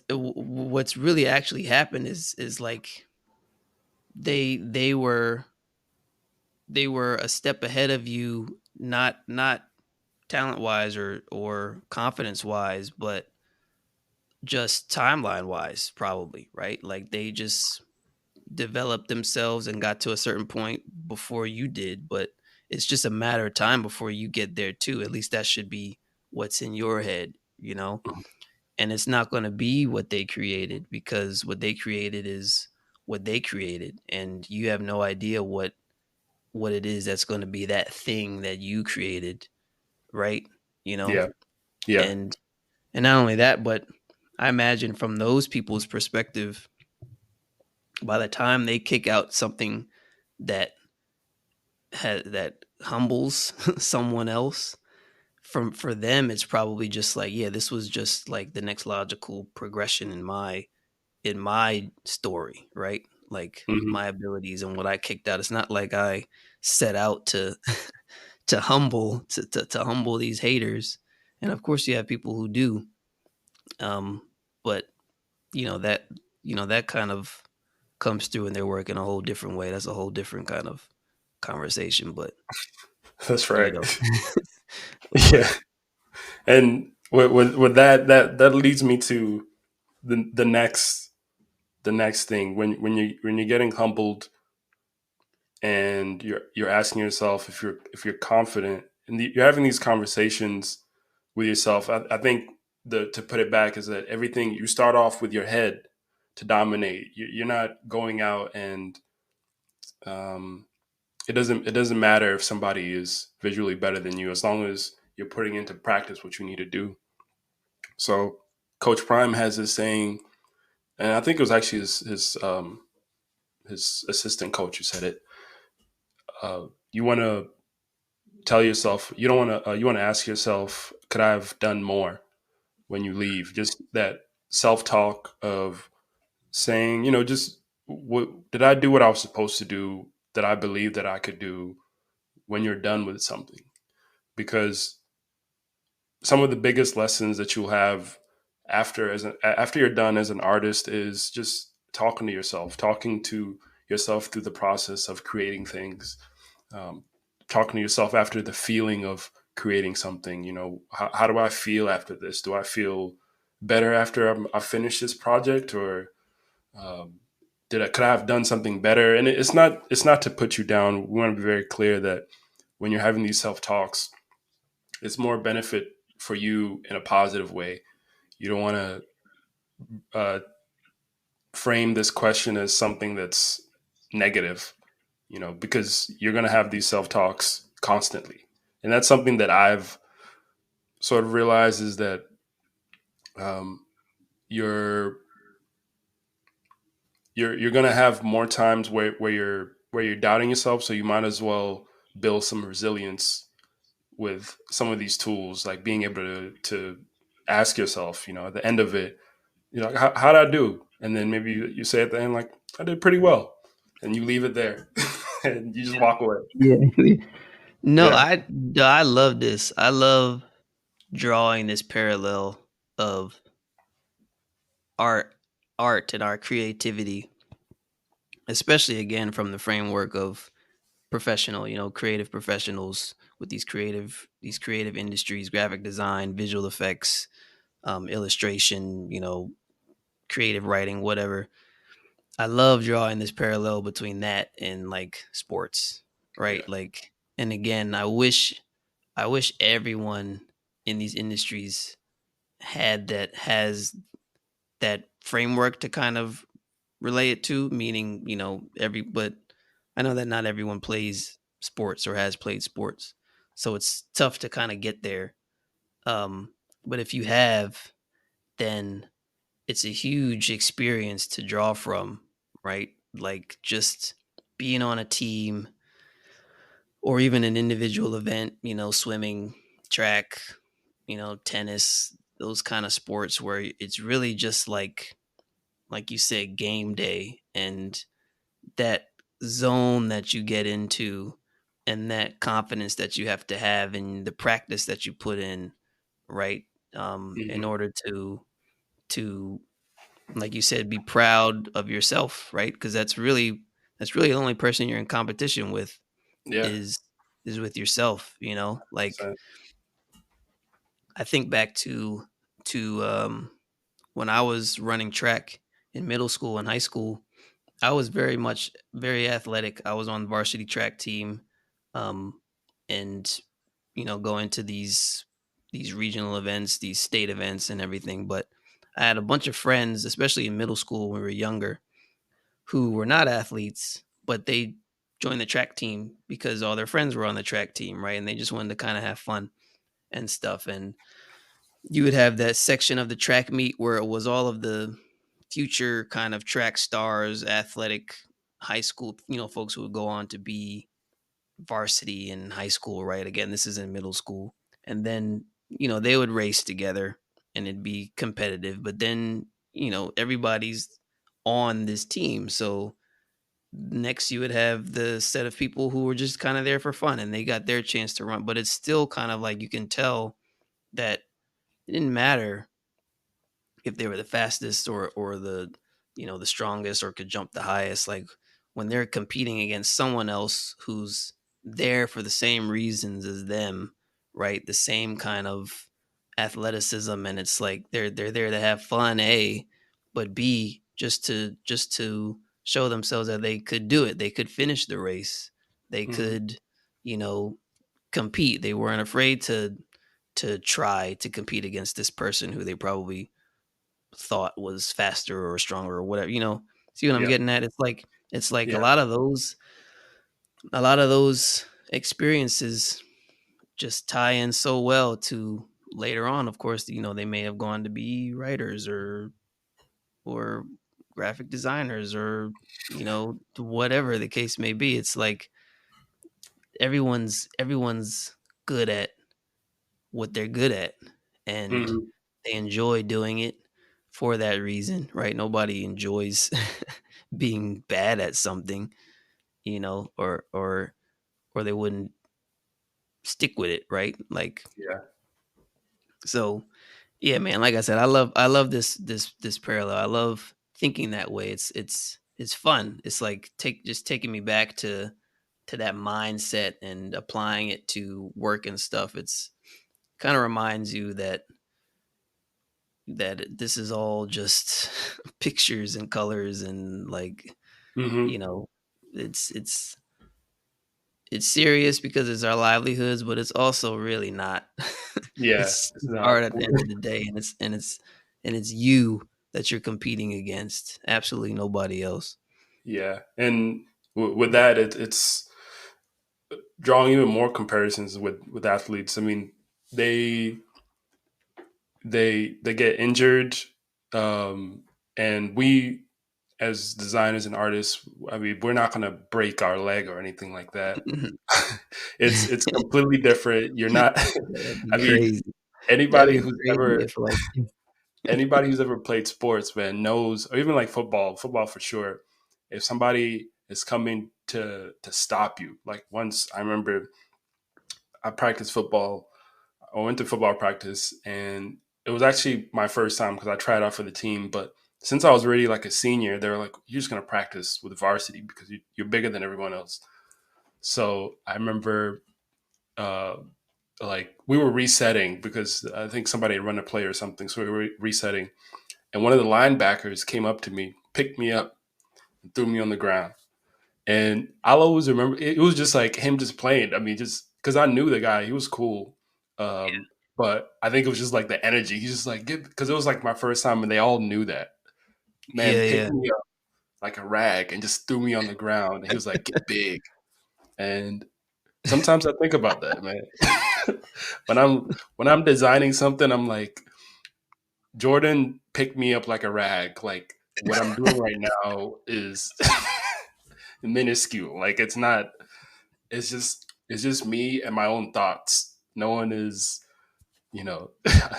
what's really actually happened is like they they were a step ahead of you, not talent wise or confidence wise, but just timeline wise, probably, right? Like they just developed themselves and got to a certain point before you did, but it's just a matter of time before you get there too. At least that should be what's in your head. And it's not going to be what they created, because what they created is what they created, and you have no idea what it is that's going to be that thing that you created, right? You know, Yeah. Yeah. and and not only that, but I imagine from those people's perspective, by the time they kick out something that that humbles someone else, from for them it's probably just like, yeah, this was just like the next logical progression in my story, right? Like Mhm. my abilities and what I kicked out. It's not like I set out to to humble these haters. And of course you have people who do. But that that kind of comes through in their work in a whole different way. That's a whole different kind of conversation. But That's you right. know, Yeah. but And with that leads me to the next thing when you're getting humbled and you're asking yourself if you're confident and you're having these conversations with yourself. I think the to put it back is that everything you start off with your head to dominate. You're not going out and um, it doesn't matter if somebody is visually better than you as long as you're putting into practice what you need to do. So Coach Prime has this saying, and I think it was actually his assistant coach who said it. You want to tell yourself you don't want to. You want to ask yourself, could I have done more when you leave? Just that self talk of saying, just what did I do what I was supposed to do that I believe that I could do when you're done with something? Because some of the biggest lessons that you'll have after you're done as an artist is just talking to yourself through the process of creating things, um, talking to yourself after the feeling of creating something. How do I feel after this? Do I feel better after I finish this project, or um, could I have done something better? And it's not to put you down. We want to be very clear that when you're having these self talks, it's more benefit for you in a positive way. You don't want to uh, frame this question as something that's negative, because you're going to have these self talks constantly. And that's something that I've sort of realized is that um, you're you're going to have more times where you're doubting yourself. So you might as well build some resilience with some of these tools, like being able to ask yourself, at the end of it, how did I do? And then maybe you say at the end, like, I did pretty well. And you leave it there and you just walk away. Yeah. No, Yeah. I love this. I love drawing this parallel of art art and our creativity, especially again from the framework of professional, creative professionals with these creative industries, graphic design, visual effects, illustration, creative writing, whatever. I love drawing this parallel between that and like sports, right? Yeah. Like, and again, I wish everyone in these industries has that framework to kind of relate it to, meaning, but I know that not everyone plays sports or has played sports. So it's tough to kind of get there. But if you have, then it's a huge experience to draw from, right? Like just being on a team or even an individual event, swimming, track, tennis, those kind of sports where it's really just like you said, game day, and that zone that you get into and that confidence that you have to have and the practice that you put in, right? In Hmm. order to like you said, be proud of yourself, right? Because that's really the only person you're in competition with Yeah. is is with yourself, like So, I think back to when I was running track in middle school and high school. I was very athletic. I was on the varsity track team, um, and going to these regional events, these state events, and everything. But I had a bunch of friends, especially in middle school when we were younger, who were not athletes, but they joined the track team because all their friends were on the track team, right? And they just wanted to kind of have fun and stuff. And you would have that section of the track meet where it was all of the future kind of track stars, athletic high school, folks who would go on to be varsity in high school, right? Again, this is in middle school. And then, they would race together and it'd be competitive, but then, everybody's on this team. So next you would have the set of people who were just kind of there for fun and they got their chance to run, but it's still kind of like you can tell that it didn't matter if they were the fastest or the strongest or could jump the highest. Like when they're competing against someone else who's there for the same reasons as them, right? The same kind of athleticism, and it's like they're there to have fun, A, but B, just to show themselves that they could do it. They could finish the race. They mhm. could, you know, compete. They weren't afraid to try to compete against this person who they probably thought was faster or stronger or whatever. See what I'm Yeah. getting at? It's like a Yeah. lot of those experiences just tie in so well to later on. Of course, they may have gone to be writers or graphic designers or whatever the case may be. It's like everyone's good at what they're good at, and Hmm. they enjoy doing it for that reason, right? Nobody enjoys being bad at something, or they wouldn't stick with it, right? Like, Yeah. so yeah, man, like I said, I love this parallel. I love thinking that way. It's fun. It's like taking me back to that mindset and applying it to work and stuff. It's kind of reminds you that this is all just pictures and colors and like, you Hmm. know, it's it's serious because it's our livelihoods, but it's also really not. Yeah. It's It's not. art at the end of the day, and it's and it's you that you're competing against, absolutely nobody else. Yeah, and with that, it's drawing even more comparisons with athletes. I mean, they they get injured, um, and we as designers and artists, I mean, we're not going to break our leg or anything like that. It's completely different. You're not. That'd be I mean, crazy. That'd anybody be who's crazy ever if like anybody who's ever played sports, man, knows, or even like football for sure. If somebody is coming to stop you, like once I remember I practiced football. I went to football practice, and it was actually my first time because I tried out for the team. But since I was already like a senior, they were like, "You're just gonna practice with varsity because you're bigger than everyone else." So I remember, uh, like we were resetting because I think somebody had run a play or something, so we were resetting, and one of the linebackers came up to me, picked me up, and threw me on the ground. And I'll always remember it was just like him just playing. I mean, just because I knew the guy, he was cool. But I think it was just like the energy. He's just like, because it was like my first time, and they all knew that. Man yeah, picked yeah, me up like a rag and just threw me on the ground. And he was like, "Get big." And sometimes I think about that, man. When I'm designing something, I'm like, Jordan picked me up like a rag. Like what I'm doing right now is minuscule. Like it's not. It's just me and my own thoughts. No one is, no,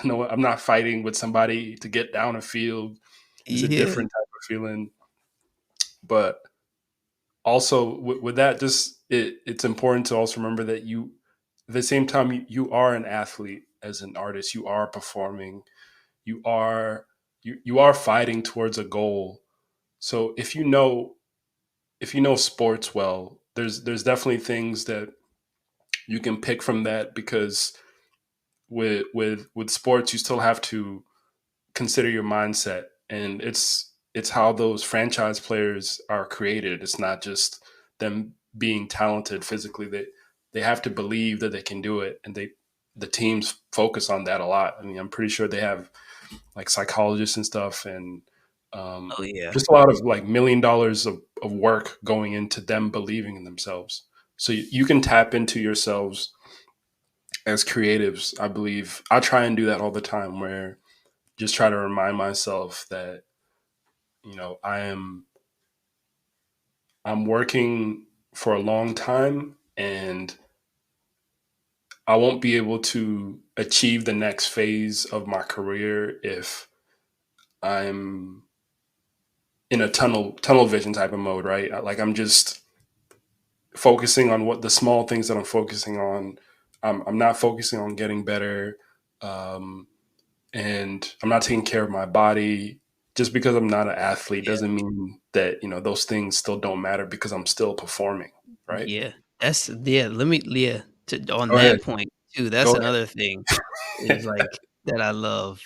I'm not fighting with somebody to get down a field. It's a yeah, different type of feeling. But also with that, just it's important to also remember that at the same time, you are an athlete as an artist. You are performing. You are you are fighting towards a goal. So if you know sports well, there's definitely things that you can pick from that because with sports you still have to consider your mindset, and it's how those franchise players are created. It's not just them being talented physically. They have to believe that they can do it, and the teams focus on that a lot. I mean, I'm pretty sure they have like psychologists and stuff, and um, oh yeah, just a lot of like $1 million of work going into them believing in themselves. So you can tap into yourselves as creatives. I believe I try and do that all the time, where just try to remind myself that I'm working for a long time, and I won't be able to achieve the next phase of my career if I'm in a tunnel vision type of mode, right? Like I'm just focusing on what the small things that I'm focusing on. I'm not focusing on getting better. Um, and I'm not taking care of my body. Just because I'm not an athlete yeah, doesn't mean that those things still don't matter because I'm still performing, right? yeah. That's yeah. Let me yeah. On Go ahead. that point too. That's Go ahead. another thing is like that I love,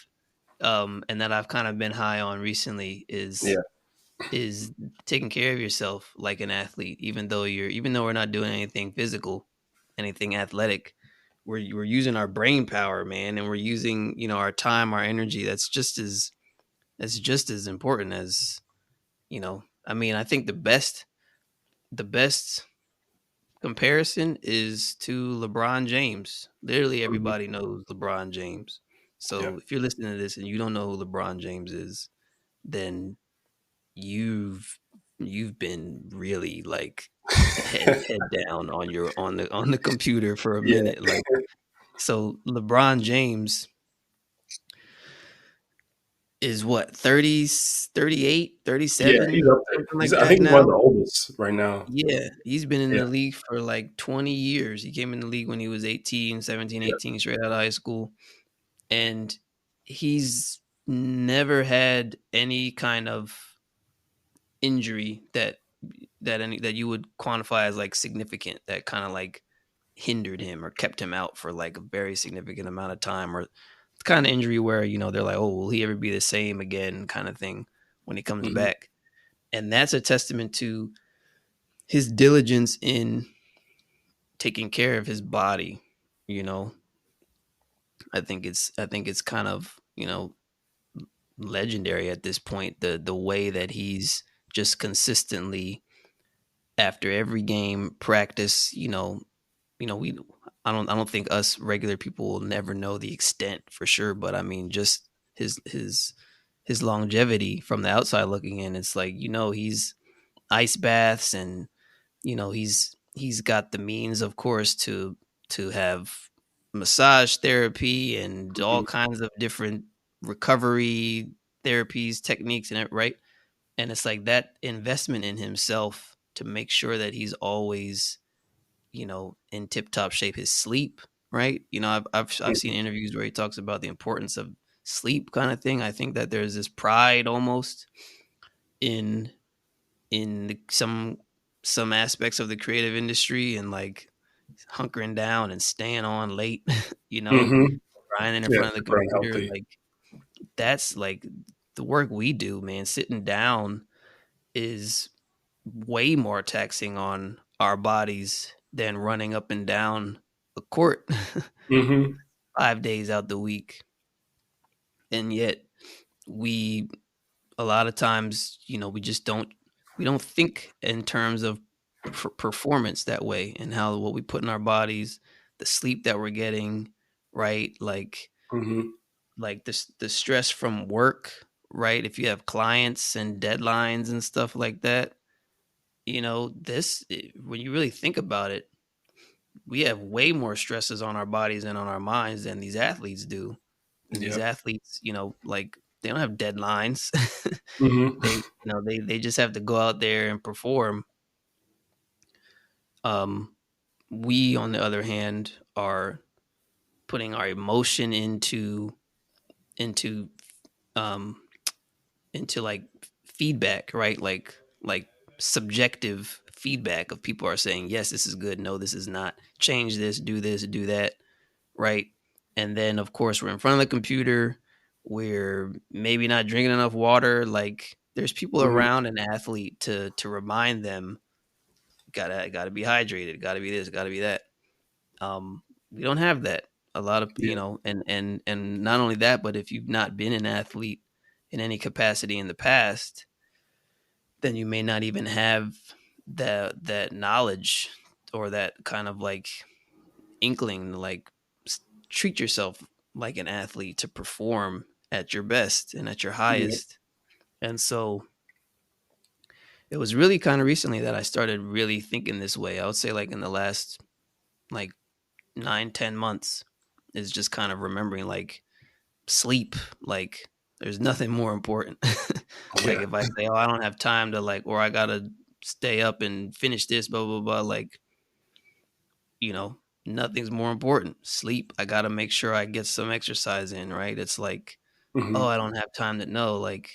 and that I've kind of been high on recently Yeah. is taking care of yourself like an athlete. Even though we're not doing anything physical, anything athletic, we're using our brain power, man, and we're using our time, our energy. That's just as important as I mean, I think the best comparison is to LeBron James. Literally Mhm. everybody knows LeBron James. Yeah. So if you're listening to this and you don't know who LeBron James is, then you've you've been really like head down on your on the computer for a Yeah. minute. Like, so LeBron James is what, 30, 38, Yeah. He's 37, up there. something He's like I that think he's one of now. the oldest right now. Yeah, he's been in Yeah. the league for like 20 years. He came in the league when he was 18, 17, Yeah. 18, straight out of high school. And he's never had any kind of injury that you would quantify as like significant, that kind of like hindered him or kept him out for like a very significant amount of time, or the kind of injury where they're like, oh, will he ever be the same again, kind of thing, when he comes Mhm. back. And that's a testament to his diligence in taking care of his body. you know I think it's kind of legendary at this point. The way that he's just consistently after every game practice, we I don't think us regular people will never know the extent for sure, but I mean just his longevity from the outside looking in, it's like, he's ice baths and he's got the means, of course, to have massage therapy and all Mhm. kinds of different recovery therapies, techniques, and right. And it's like that investment in himself to make sure that he's always in tip top shape. His sleep, right? I've seen interviews where he talks about the importance of sleep, kind of thing. I think that there's this pride almost in some aspects of the creative industry and like hunkering down and staying on late, you know, Mhm. grinding in Yeah, front of the super computer. unhealthy. Like that's like the work we do, man. Sitting down is way more taxing on our bodies than running up and down a court Mhm. 5 days out the week. And yet we a lot of times, we just don't think in terms of performance that way, and how what we put in our bodies, the sleep that we're getting, right? Mhm. Like the stress from work, right? If you have clients and deadlines and stuff like that, when you really think about it, we have way more stresses on our bodies and on our minds than these athletes do. And these Yeah. athletes, like they don't have deadlines. Mhm. They just have to go out there and perform. Um, we, on the other hand, are putting our emotion into um into like feedback, right? Like subjective feedback of people are saying, yes, this is good, no, this is not, change this, do that, right? And then of course we're in front of the computer, we're maybe not drinking enough water. Like there's people Mhm. around an athlete to remind them, gotta be hydrated, gotta be this, gotta be that. We don't have that. A lot of Yeah. and not only that, but if you've not been an athlete in any capacity in the past, then you may not even have that knowledge or that kind of like inkling to like treat yourself like an athlete to perform at your best and at your Yeah. highest. And so it was really kind of recently that I started really thinking this way. I would say like in the last like 9, 10 months is just kind of remembering like sleep. Like there's nothing more important. Like Yeah. if I say, oh, I don't have time to like, or I gotta stay up and finish this, blah blah blah. Like you know, nothing's more important. Sleep. I gotta make sure I get some exercise in. Right. It's like, oh, Mhm. I don't have time to know. Like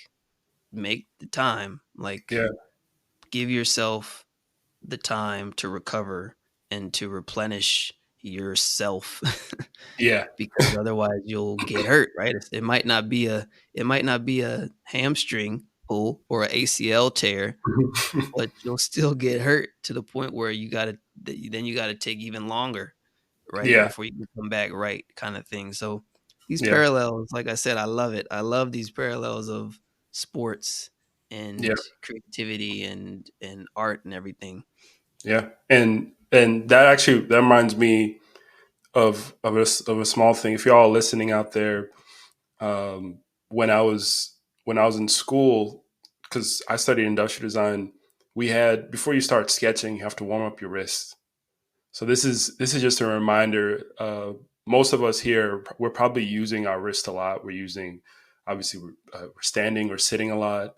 make the time. Like Yeah. give yourself the time to recover and to replenish yourself. Yeah. Because otherwise you'll get hurt, right? It might not be a hamstring pull or an ACL tear, but you'll still get hurt to the point where you gotta take even longer, right, Yeah. before you can come back right, kind of thing. So these Yeah. parallels, like I said, I love it. I love these parallels of sports Yeah. and creativity and art and everything. Yeah. And that actually that reminds me of a small thing. If you're all listening out there, um, when I was in school, because I studied industrial design, we had before you start sketching, you have to warm up your wrist. So this is just a reminder. Most of us here, we're probably using our wrist a lot. We're using, obviously, we're standing or sitting a lot.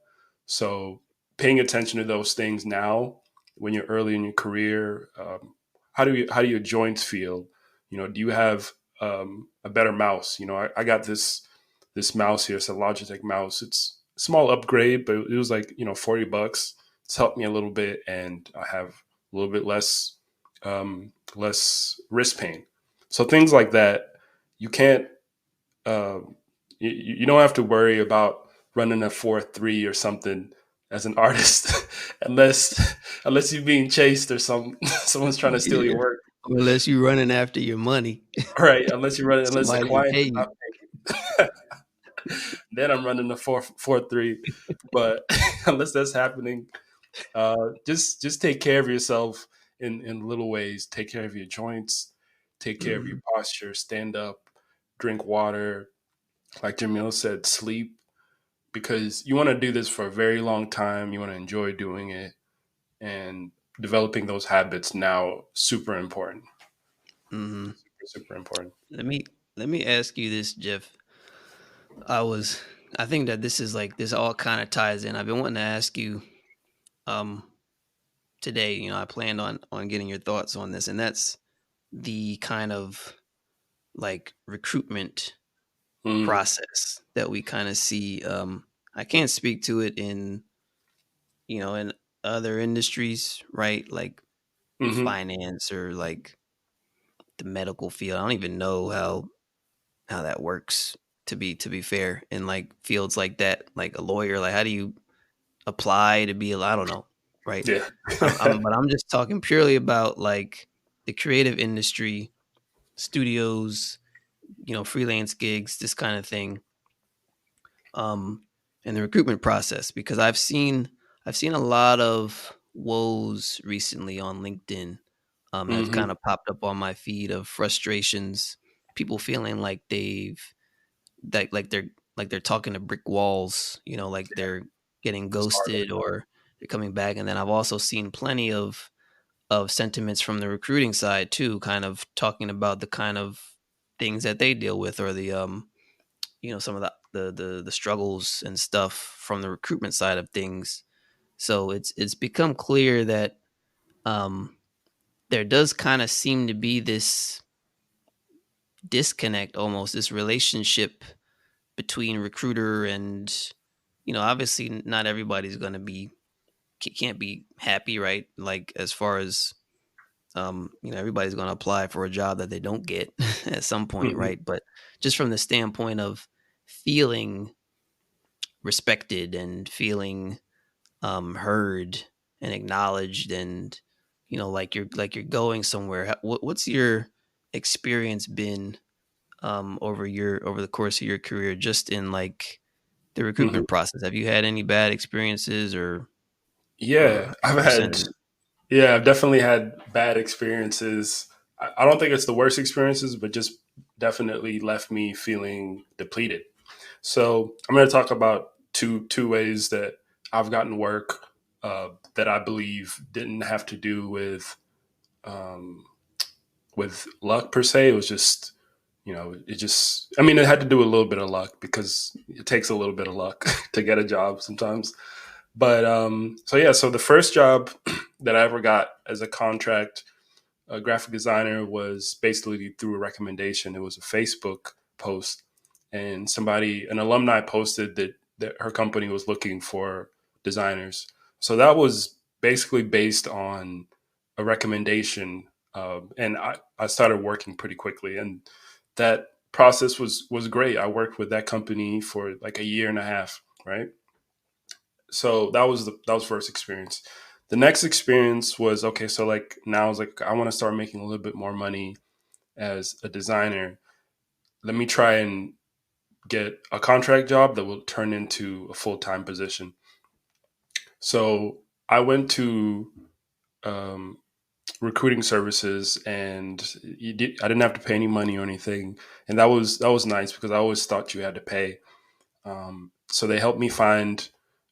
So paying attention to those things now, when you're early in your career, how do your joints feel? Do you have a better mouse? I got this mouse here. It's a Logitech mouse. It's a small upgrade, but it was like $40. It's helped me a little bit, and I have a little bit less wrist pain. So things like that, you can't, uh, you don't have to worry about running a 4.3 or something as an artist, unless you're being chased or someone's trying to steal your Yeah, work. unless you're running after your money. Right? Unless you're running, unless the Somebody to client pay is you. not paying. then I'm running the 4-4-3. But unless that's happening, just take care of yourself in little ways. Take care of your joints. Take care of your Mhm, posture. Stand up. Drink water. Like Jamil said, sleep, because you want to do this for a very long time. You want to enjoy doing it, and developing those habits now super important. mhm. Super important. Let me let me ask you this, Jeff. I was I think that this is like this all kind of ties in. I've been wanting to ask you um today, I planned on getting your thoughts on this, and that's the kind of like recruitment Mm, process that we kind of see. I can't speak to it in other industries, right? Like mm-hmm, finance or like the medical field. I don't even know how that works, to be fair, in like fields like that, like a lawyer. Like how do you apply to be I don't know, right? yeah. But I'm just talking purely about like the creative industry, studios, freelance gigs, this kind of thing, um, and the recruitment process, because I've seen a lot of woes recently on LinkedIn, that have Hmm. kind of popped up on my feed of frustrations, people feeling like they're talking to brick walls, like they're getting It's hard. ghosted or they're coming back. And then I've also seen plenty of sentiments from the recruiting side too, kind of talking about the kind of things that they deal with, or some of the struggles and stuff from the recruitment side of things. So it's become clear that um there does kind of seem to be this disconnect, almost this relationship between recruiter and, obviously not everybody's going to be can't be happy, right? Like as far as everybody's going to apply for a job that they don't get at some point, Hmm. right? But just from the standpoint of feeling respected and feeling heard and acknowledged, and like you're going somewhere. What's your experience been over the course of your career, just in like the Hmm. recruitment process? Have you had any bad experiences, or Yeah, I've your had. sentiment? Yeah, I've definitely had bad experiences. I don't think it's the worst experiences, but just definitely left me feeling depleted. So I'm going to talk about two ways that I've gotten work, that I believe didn't have to do um, with luck per se. It was just, it just, I mean, it had to do with a little bit of luck, because it takes a little bit of luck to get a job sometimes. But so yeah, so the first job that I ever got as a contract graphic designer was basically through a recommendation. It was a Facebook post, and an alumni posted that her company was looking for designers. So that was basically based on a recommendation, and I started working pretty quickly, and that process was great. I worked with that company for like a year and a half, right? So that was first experience. The next experience was, okay, so like now I was like, I want to start making a little bit more money as a designer. Let me try and get a contract job that will turn into a full-time position. So I went to um, recruiting services, and I didn't have to pay any money or anything, and that was nice, because I always thought you had to pay. So they helped me find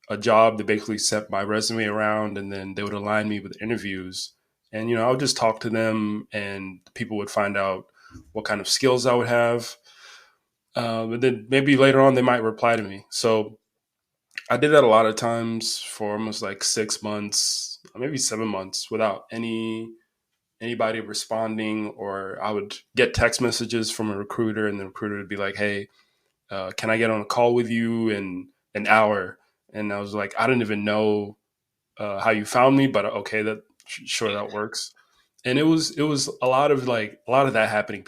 a job. They basically set my resume around, and then they would align me with interviews. And I would just talk to them, and people would find out what kind of skills I would have. And then maybe later on they might reply to me. So I did that a lot of times for almost like 6 months, maybe 7 months, without anybody responding. Or I would get text messages from a recruiter, and the recruiter would be like, "Hey, can I get on a call with you in an hour?" And I was like, I didn't even know how you found me, but okay, sure, that works. And it was a lot of that happening.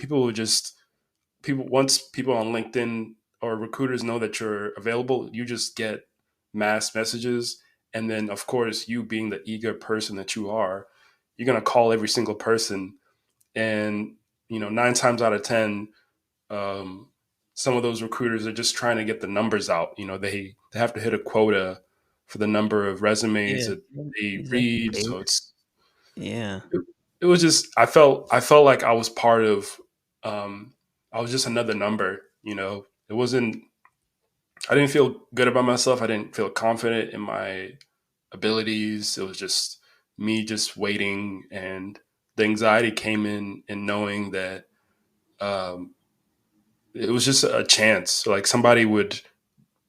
Once people on LinkedIn or recruiters know that you're available, you just get mass messages. And then of course, you being the eager person that you are, you're gonna call every single person. And 9 times out of 10, um, some of those recruiters are just trying to get the numbers out. You know, they have to hit a quota for the number of resumes Yeah, that yeah, they exactly, read. So pace. Yeah. it, it was just I felt like I was part of I was just another number, you know. It wasn't I didn't feel good about myself. I didn't feel confident in my abilities. It was just me just waiting, and the anxiety came in knowing that um, it was just a chance. Like somebody would,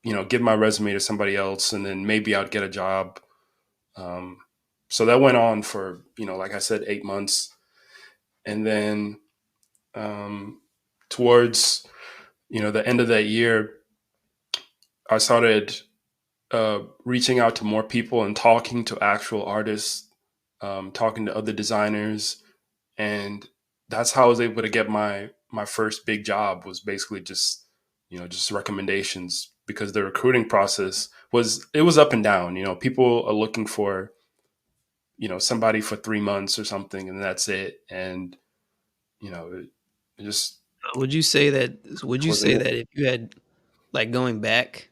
you know, give my resume to somebody else, and then maybe I'd get a job. Um, so that went on for, you know, like I said, 8 months, and then um, towards, you know, the end of that year, I started reaching out to more people and talking to actual artists, talking to other designers, and that's how I was able to get my first big job. Was basically just, you know, just recommendations, because the recruiting process was up and down. You know, people are looking for, you know, somebody for 3 months or something, and that's it. And you know, it just Would you wasn't say it. that if you had, like, going back,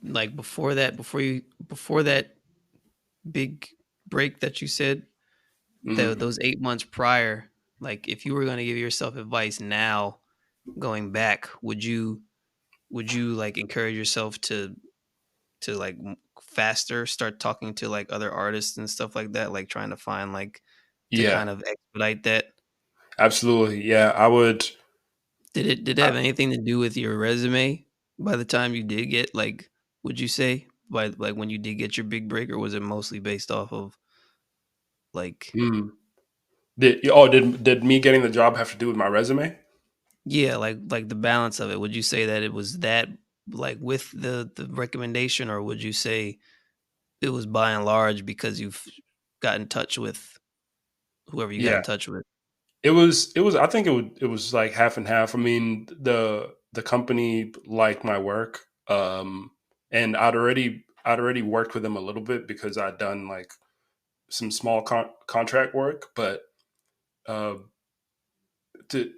like, before that big break that you said, Mhm. those 8 months prior, like, if you were gonna give yourself advice now going back, would you, like, encourage yourself to, like, faster start talking to, like, other artists and stuff like that, like, trying to find, like, to Yeah, kind of expedite that? absolutely. Yeah, I would. Did it I, have anything to do with your resume by the time you did get, like, would you say, by, like, when you did get your big break, or was it mostly based off of, like, mm, did me getting the job have to do with my resume? yeah, like the balance of it? Would you say that it was that, like, with the recommendation, or would you say it was by and large because you've got in touch with whoever you got Yeah, in touch with? it was I think it was like half and half. I mean, the company liked my work, and I'd already worked with them a little bit because I'd done like some small contract work. But uh,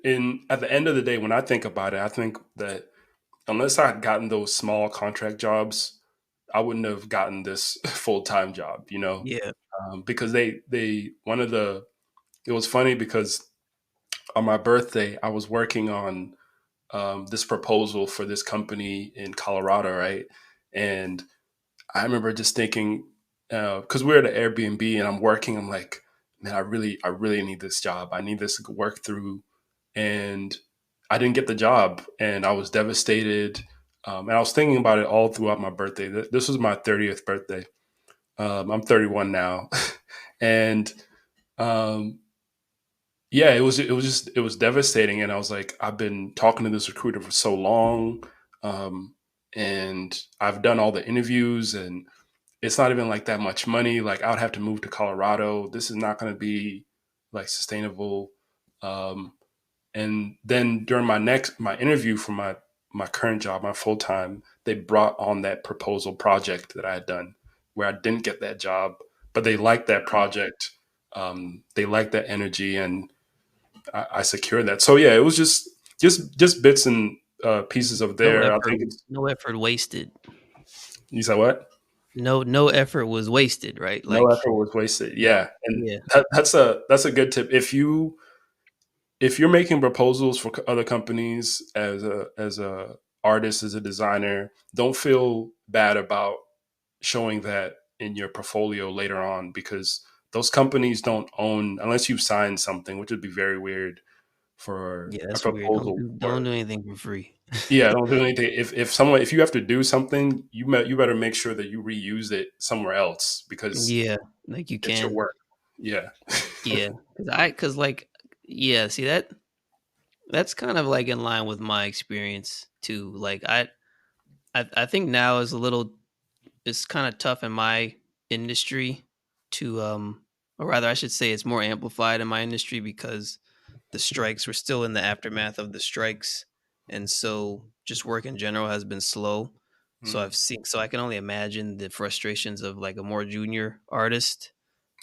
in at the end of the day, when I think about it, I think that unless I had gotten those small contract jobs, I wouldn't have gotten this full time job. You know, Yeah, because they one of the it was funny because on my birthday I was working on this proposal for this company in Colorado, right? And I remember just thinking, because we're at an Airbnb and I'm working, I'm like, man, I really need this job. I need this to work through. And I didn't get the job, and I was devastated. And I was thinking about it all throughout my birthday. This was my 30th birthday. I'm 31 now, and um, yeah, it was devastating. And I was like, I've been talking to this recruiter for so long, um, and I've done all the interviews, and it's not even like that much money. Like I would have to move to Colorado. This is not going to be like sustainable. Um, and then during my interview for my current job, my full time, they brought on that proposal project that I had done, where I didn't get that job, but they liked that project. They liked that energy, and I secured that. So yeah, it was just bits and pieces of no there. I effort think it's no effort wasted. you said what? No effort was wasted, right? No Like, effort was wasted. yeah, Yeah, and yeah, that's a good tip. If you're making proposals for other companies as a artist, as a designer, don't feel bad about showing that in your portfolio later on, because those companies don't own, unless you've signed something, which would be very weird for yeah, a that's weird. proposal Don't for. do anything for free. Yeah, don't do anything. If you have to do something, you better make sure that you reuse it somewhere else, because Yeah, like, you it's your can. work. Yeah. Yeah, cause like, yeah, see, that's kind of, like, in line with my experience too. Like, I think now is a little it's kinda tough in my industry to, or rather, I should say it's more amplified in my industry because the strikes we're still in the aftermath of the strikes, and so just work in general has been slow. Mm, So I can only imagine the frustrations of, like, a more junior artist,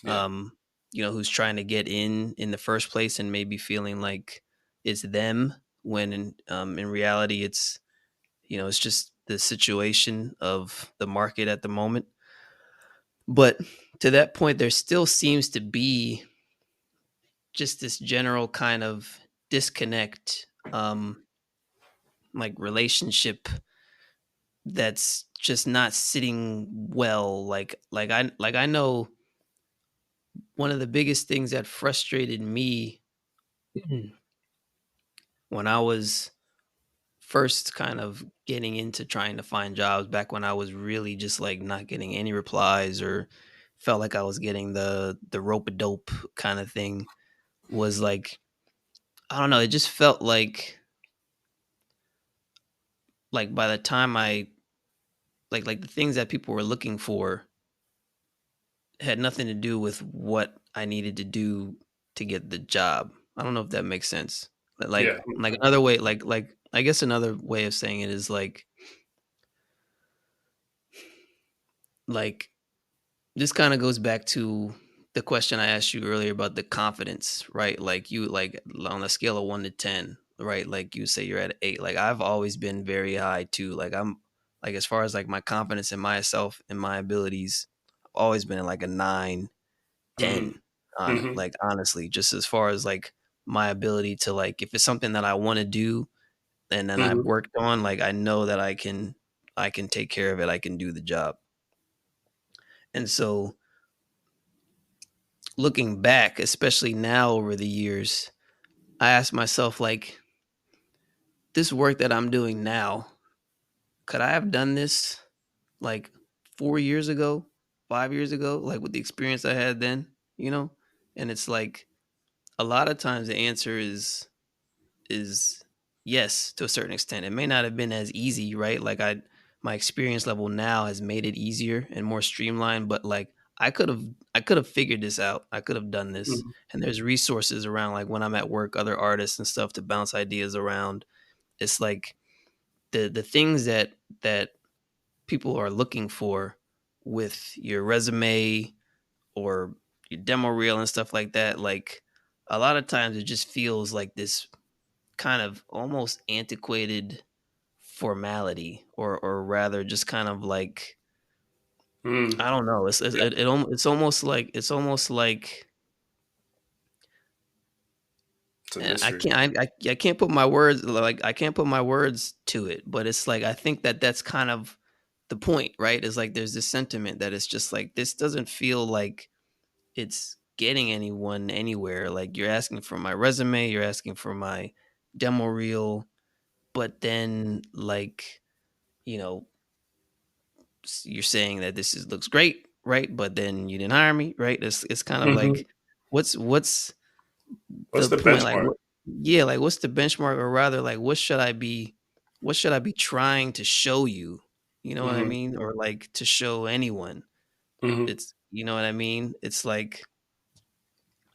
yeah. um, who's trying to get in the first place and maybe feeling like it's them when in reality it's, it's just the situation of the market at the moment. But to that point, there still seems to be just this general kind of disconnect, like relationship that's just not sitting well. Like I know one of the biggest things that frustrated me when I was first kind of getting into trying to find jobs back when I was really just like not getting any replies or felt like I was getting the rope a dope kind of thing was like, I don't know, it just felt like by the time I like the things that people were looking for had nothing to do with what I needed to do to get the job. I don't know if that makes sense. But Yeah. like another way, like I guess another way of saying it is like this kind of goes back to the question I asked you earlier about the confidence, right? Like you like on a scale of 1 to 10, right? Like you say you're at 8. Like I've always been very high too. Like I'm like as far as like my confidence in myself and my abilities, I've always been in like a 9, 10 Hmm. on it. Hmm. Like honestly, just as far as like my ability to like if it's something that I want to do and then I've Hmm. worked on, like I know that I can take care of it. I can do the job. And so looking back, especially now over the years, I ask myself like this work that I'm doing now, could I have done this like 4 years ago, 5 years ago, like with the experience I had then, you know? And it's like a lot of times the answer is yes to a certain extent. It may not have been as easy, right? Like my experience level now has made it easier and more streamlined, but like I could have I could have figured this out. I could have done this. Hmm. And there's resources around like when I'm at work, other artists and stuff to bounce ideas around. It's like the things that people are looking for with your resume or your demo reel and stuff like that, like a lot of times it just feels like this kind of almost antiquated formality or rather just kind of like Hmm. I don't know it's almost like It's a and I mystery. can't I can't put my words like I can't put my words to it, but it's like I think that that's kind of the point, right? Is like there's this sentiment that it's just like this doesn't feel like it's getting anyone anywhere. Like you're asking for my resume, you're asking for my demo reel, but then like you know you're saying that this is looks great, right? But then you didn't hire me, right? It's kind of Hmm. like what's What's the the point? Like benchmark? what? Yeah, like what's the benchmark, or rather, like what should I be trying to show you? You know what I Hmm. mean? Or like to show anyone? Hmm. It's you know what I mean? It's like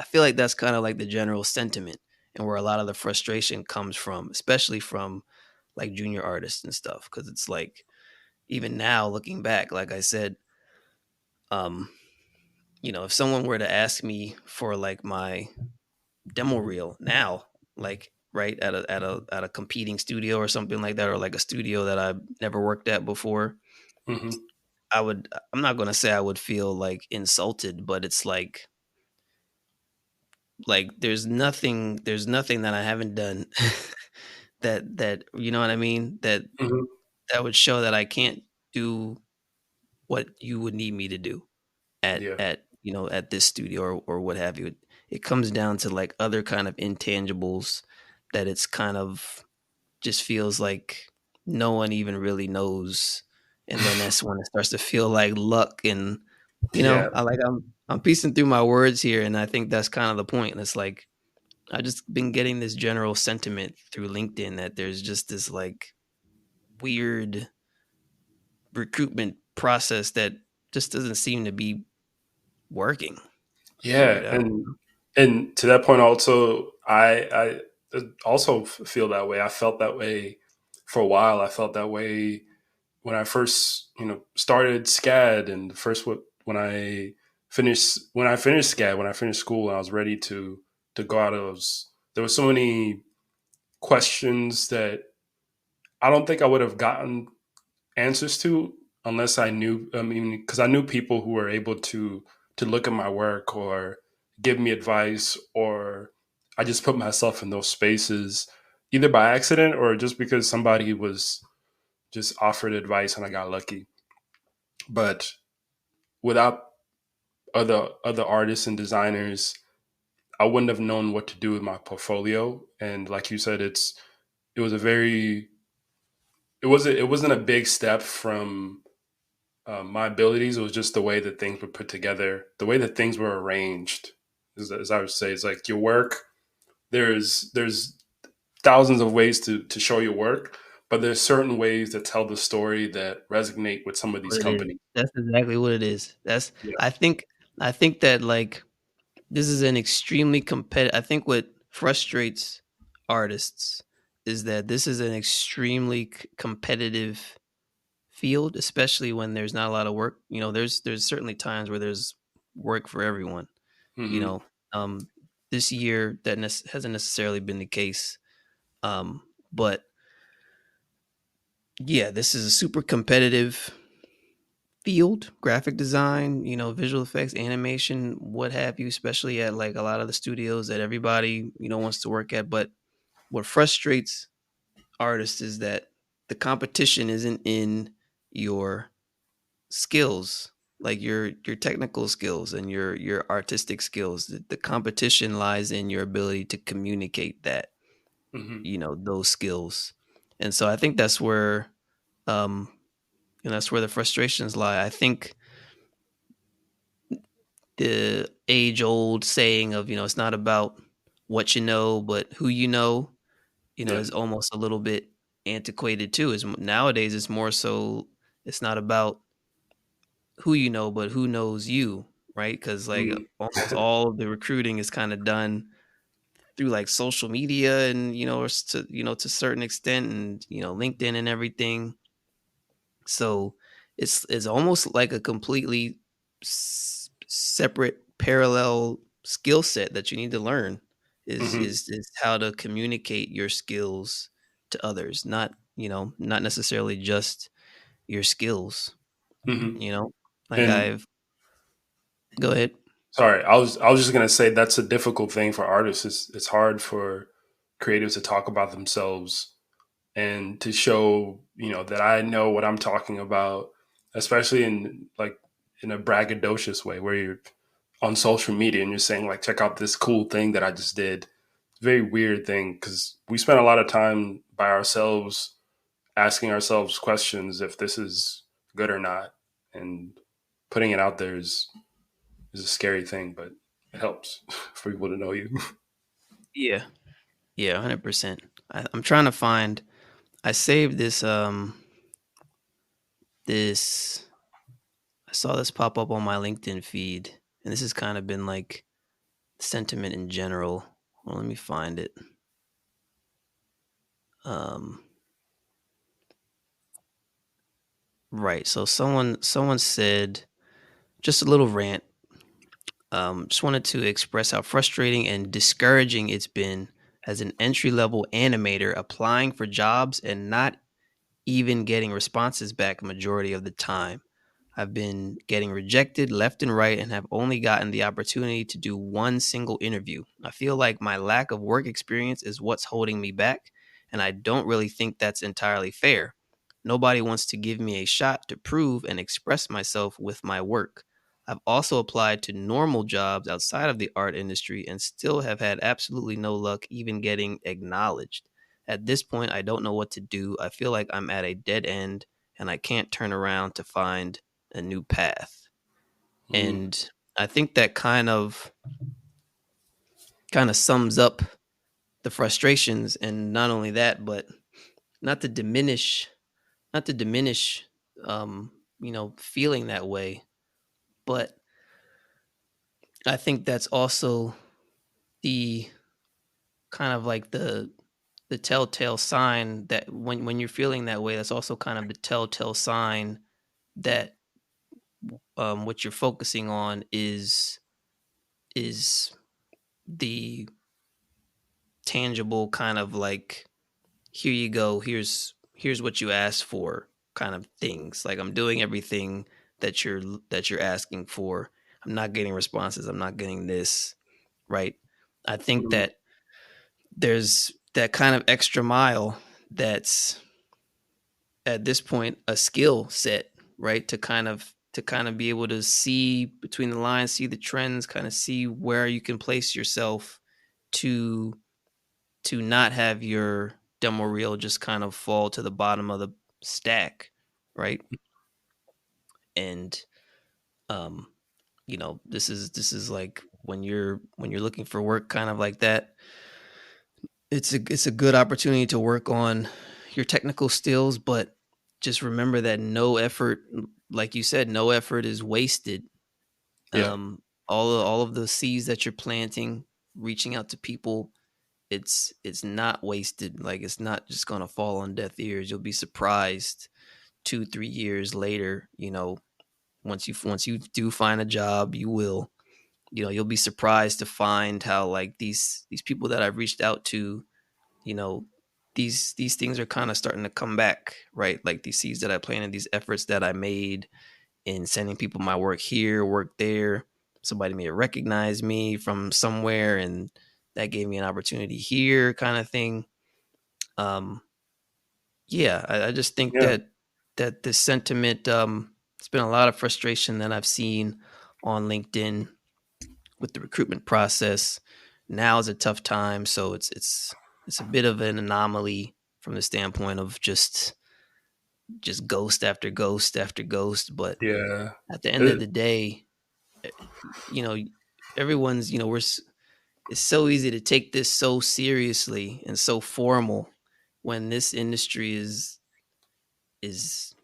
I feel like that's kind of like the general sentiment and where a lot of the frustration comes from, especially from like junior artists and stuff. Cause it's like even now looking back, like I said, um, if someone were to ask me for like my demo reel now, like right at a competing studio or something like that, or like a studio that I've never worked at before, Hmm. I'm not gonna say I would feel like insulted, but it's like there's nothing that I haven't done that you know what I mean Hmm. that would show that I can't do what you would need me to do Yeah. at this studio or what have you. It comes down to like other kind of intangibles that it's kind of just feels like no one even really knows. And then that's when it starts to feel like luck and Yeah. I'm piecing through my words here and I think that's kind of the point. And it's like I just been getting this general sentiment through LinkedIn that there's just this like weird recruitment process that just doesn't seem to be working for Yeah. it. I don't And to that point, also, I also feel that way. I felt that way for a while. I felt that way when I first, started SCAD, and the first when I finished SCAD, when I finished school, and I was ready to go out. There was so many questions that I don't think I would have gotten answers to unless I knew. I mean, because I knew people who were able to look at my work or give me advice, or I just put myself in those spaces either by accident or just because somebody was just offered advice and I got lucky. But without other artists and designers, I wouldn't have known what to do with my portfolio. And like you said, it was a very it wasn't a big step from my abilities. It was just the way that things were put together, the way that things were arranged. As I would say, it's like your work. There's thousands of ways to show your work, but there's certain ways that tell the story that resonate with some of these What it is. companies. That's exactly what it is. That's Yeah. I think I think that, like, this is an extremely competitive. I think what frustrates artists is that this is an extremely competitive field, especially when there's not a lot of work. There's certainly times where there's work for everyone, you Hmm. know. This year that hasn't necessarily been the case. But yeah, this is a super competitive field, graphic design, visual effects, animation, what have you, especially at like a lot of the studios that everybody, wants to work at. But what frustrates artists is that the competition isn't in your skills, like your technical skills and your artistic skills. The competition lies in your ability to communicate Hmm. those skills. And so I think um that's where the frustrations lie. I think the age old saying of, it's not about what you know, but who you know, Yeah. is almost a little bit antiquated too. Is nowadays it's more so it's not about who you know, but who knows you, right? Because like Mm. almost all of the recruiting is kind of done through like social media and or to to a certain extent, and LinkedIn and everything. So it's almost like a completely separate parallel skill set that you need to learn Hmm. is how to communicate your skills to others, not necessarily just your skills, Hmm. you know? Like And I've Go ahead. sorry, I was just gonna say that's a difficult thing for artists. It's hard for creatives to talk about themselves and to show, that I know what I'm talking about, especially in like in a braggadocious way where you're on social media and you're saying like, check out this cool thing that I just did. Very weird thing because we spend a lot of time by ourselves asking ourselves questions if this is good or not, and putting it out there is a scary thing, but it helps for people to know you. Yeah. Yeah, 100%. I'm trying to find. I saved this. I saw this pop up on my LinkedIn feed, and this has kind of been like sentiment in general. Well, let me find it. Um, right. So someone said, just a little rant. Just wanted to express how frustrating and discouraging it's been as an entry level animator applying for jobs and not even getting responses back a majority of the time. I've been getting rejected left and right and have only gotten the opportunity to do one single interview. I feel like my lack of work experience is what's holding me back, and I don't really think that's entirely fair. Nobody wants to give me a shot to prove and express myself with my work. I've also applied to normal jobs outside of the art industry and still have had absolutely no luck even getting acknowledged. At this point, I don't know what to do. I feel like I'm at a dead end and I can't turn around to find a new path. Mm, And I think that kind of sums up the frustrations. And not only that, but not to diminish not to diminish feeling that way, but I think that's also the kind of like the telltale sign that when you're feeling that way, that's also kind of the telltale sign that what you're focusing on is the tangible kind of like here you go, here's what you asked for kind of things. Like I'm doing everything that you're asking for. I'm not getting responses. I'm not getting this, right? I think Mhm. that there's that kind of extra mile that's at this point a skill set, right? To kind of be able to see between the lines, see the trends, kind of see where you can place yourself to not have your demo reel just kind of fall to the bottom of the stack, right? And um, this is like when you're looking for work kind of like that. It's a good opportunity to work on your technical skills, but just remember that no effort, like you said, no effort is wasted. Yeah, All of the seeds that you're planting, reaching out to people, it's not wasted. Like it's not just gonna fall on deaf ears. You'll be surprised 2 3 years later. Once you do find a job, you will. You'll be surprised to find how like these people that I've reached out to, you know, these things are kind of starting to come back, right? Like these seeds that I planted, these efforts that I made in sending people my work here, work there. Somebody may recognize me from somewhere, and that gave me an opportunity here, kind of thing. Um, yeah, I just think yeah, that this sentiment, it's been a lot of frustration that I've seen on LinkedIn with the recruitment process. Now is a tough time, so it's a bit of an anomaly from the standpoint of just ghost after ghost after ghost. But yeah. at the end of It- the day, eh, you know, everyone's it's so easy to take this so seriously and so formal when this industry is is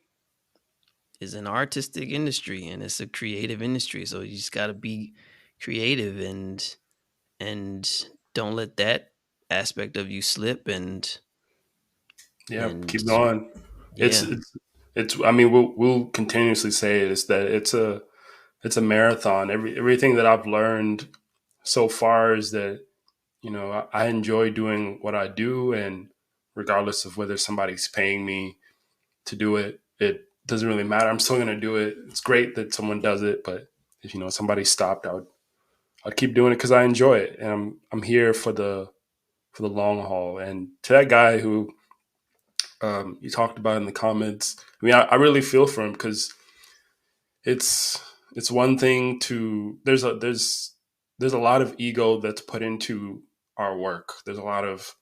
an artistic industry and it's a creative industry. So you just got to be creative and don't let that aspect of you slip yeah, and keep going. It's yeah, it's it's. I mean, we'll continuously say it is that it's a marathon. Everything that I've learned so far is that I enjoy doing what I do, and regardless of whether somebody's paying me to do it, it doesn't really matter. I'm still going to do it. It's great that someone does it, but if somebody stopped, I'd keep doing it because I enjoy it, and I'm here for the long haul. And to that guy who you talked about in the comments, I mean, I really feel for him because it's it's one thing to there's a lot of ego that's put into our work. There's a lot of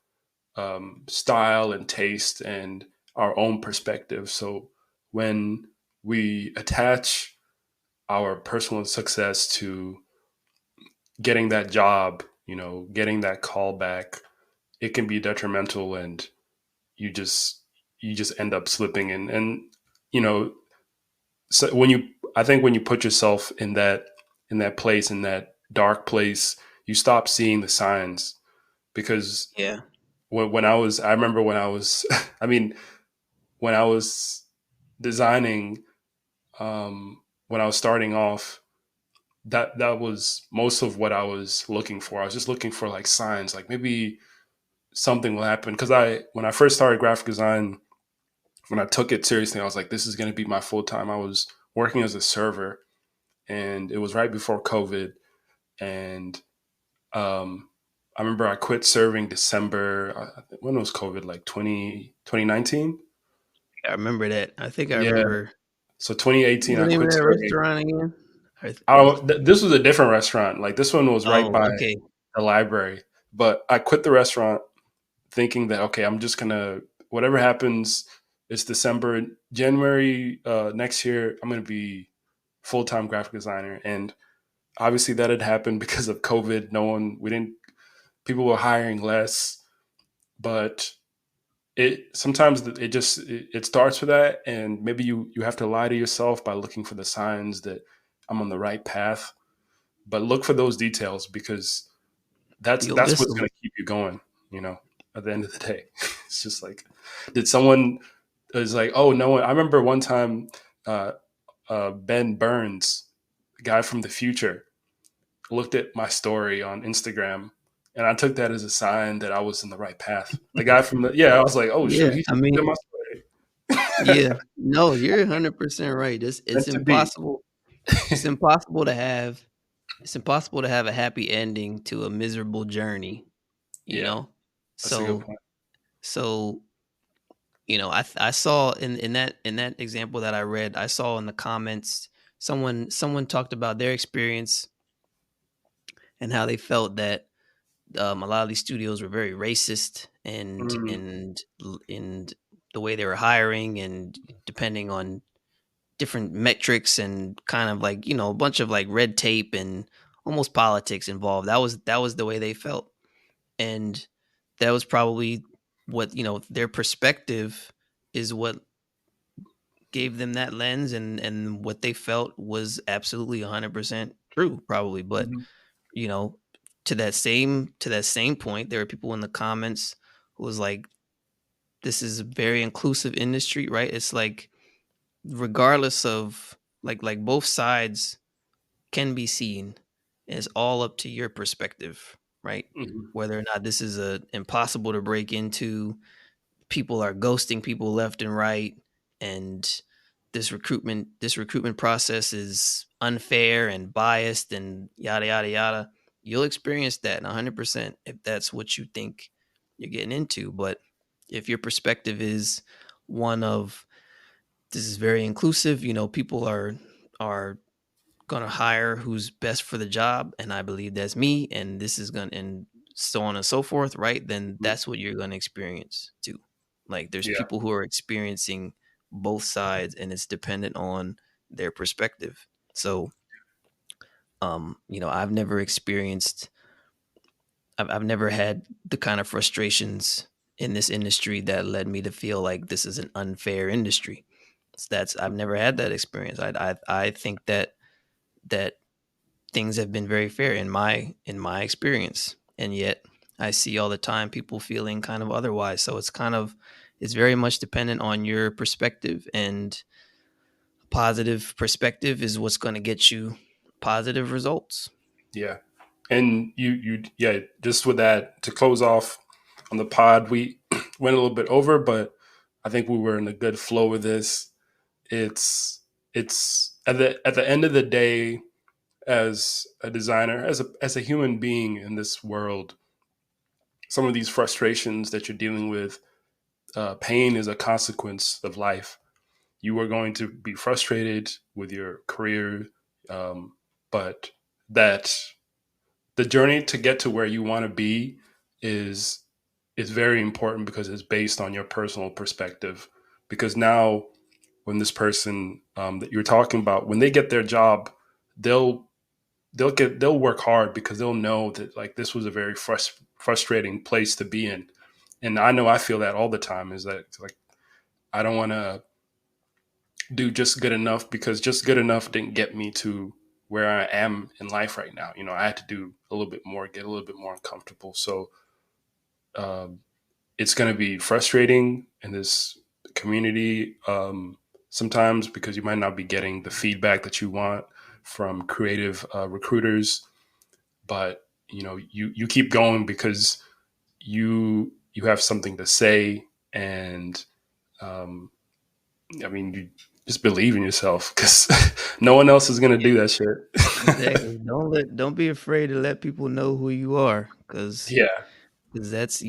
style and taste and our own perspective. So when we attach our personal success to getting that job, getting that call back, it can be detrimental, and you just you just end up slipping in. And you know, so I think when you put yourself in that place, in that dark place, you stop seeing the signs because yeah, I remember when I was, I mean, when I was designing, when I was starting off, that was most of what I was looking for. I was just looking for like signs, like maybe something will happen. Because when I first started graphic design, when I took it seriously, I was like, this is going to be my full time. I was working as a server, and it was right before COVID, and um, I remember I quit serving December. When was COVID? Like 2019. I remember that. I think I Yeah. remember. So What was 2018, the I name of quit that serving. restaurant again? I don't. This was a different restaurant. Like this one was right Oh, by okay. the library. But I quit the restaurant thinking that okay, I'm just gonna whatever happens. It's December, January next year. I'm gonna be full time graphic designer, and obviously that had happened because of COVID. We didn't. People were hiring less, but it sometimes it starts with that, and maybe you have to lie to yourself by looking for the signs that I'm on the right path. But look for those details because that's You'll that's miss what's them. going to keep you going. At the end of the day, it's just like, did someone is like, oh no one. I remember one time, uh, Ben Burns, the guy from the future, looked at my story on Instagram, and I took that as a sign that I was in the right path. The guy from the I was like, oh shoot, Yeah, he's I mean, in my yeah. story. No, you're 100% right. Meant to be. It's impossible to have a happy ending to a miserable journey, you Yeah, know? that's a good So point. so, I saw in that example that I read, I saw in the comments someone talked about their experience and how they felt that a lot of these studios were very racist Mm, and the way they were hiring and depending on different metrics and kind of like a bunch of like red tape and almost politics involved. That was the way they felt, and that was probably what their perspective is what gave them that lens, and what they felt was absolutely 100% true probably. But mhm, you know to that same point, there were people in the comments who was like, this is a very inclusive industry, right? It's like, regardless of like both sides can be seen. It's all up to your perspective, right? mhm. Whether or not this is a impossible to break into, people are ghosting people left and right, and this recruitment process is unfair and biased and yada yada yada. You'll experience that 100% if that's what you think you're getting into. But if your perspective is one of, this is very inclusive, people are gonna hire who's best for the job, and I believe that's me, and this is gonna, and so on and so forth, right? Then Mhm. that's what you're gonna experience too. Like, there's Yeah, people who are experiencing both sides, and it's dependent on their perspective. So, I've never experienced, I've never had the kind of frustrations in this industry that led me to feel like this is an unfair industry. That's I've never had that experience. I think that things have been very fair in my experience, and yet I see all the time people feeling kind of otherwise. So it's very much dependent on your perspective, and a positive perspective is what's going to get you positive results. yeah. And just with that to close off on the pod, we went a little bit over, but I think we were in a good flow with this. It's at the end of the day, as a designer, as a human being in this world, some of these frustrations that you're dealing with, pain is a consequence of life. You are going to be frustrated with your career, but that the journey to get to where you want to be is is very important because it's based on your personal perspective. Because now, when this person that you're talking about, when they get their job, they'll they'll work hard because they'll know that like this was a very frustrating place to be in. And I know I feel that all the time. Is that like I don't want to do just good enough because just good enough didn't get me to where I am in life right now. I had to do a little bit more, get a little bit more uncomfortable. So um, it's going to be frustrating in this community sometimes because you might not be getting the feedback that you want from creative recruiters. But you keep going because you have something to say, and um, I mean, you just believe in yourself because no one else is gonna Yeah, do that shit. exactly. Don't be afraid to let people know who you are, because Yeah, that's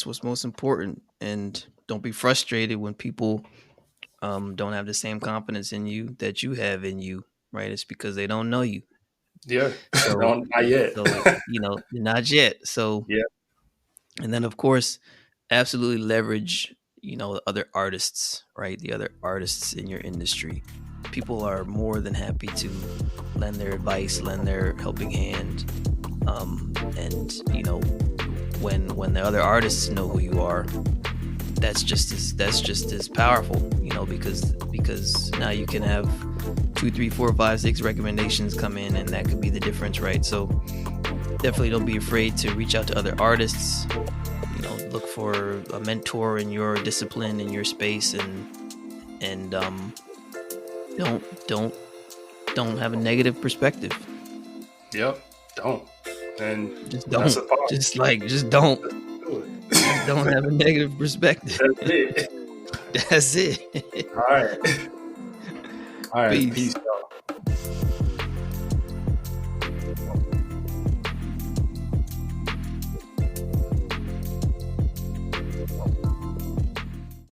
what's most important. And don't be frustrated when people don't have the same confidence in you that you have in you, right? It's because they don't know you. yeah. So No, not yet. not yet. So, Yeah, and then of course, absolutely leverage, other artists, right? The other artists in your industry. People are more than happy to lend their advice, lend their helping hand. And when the other artists know who you are, that's just as powerful, because now you can have two, three, four, five, six recommendations come in, and that could be the difference, right? So definitely don't be afraid to reach out to other artists. Look for a mentor in your discipline, in your space, and don't don't have a negative perspective. yep. Don't. and Just that's don't. a part. Just don't. Do Just don't it. have a negative perspective. That's it. That's it. All right. All right. Peace. Peace.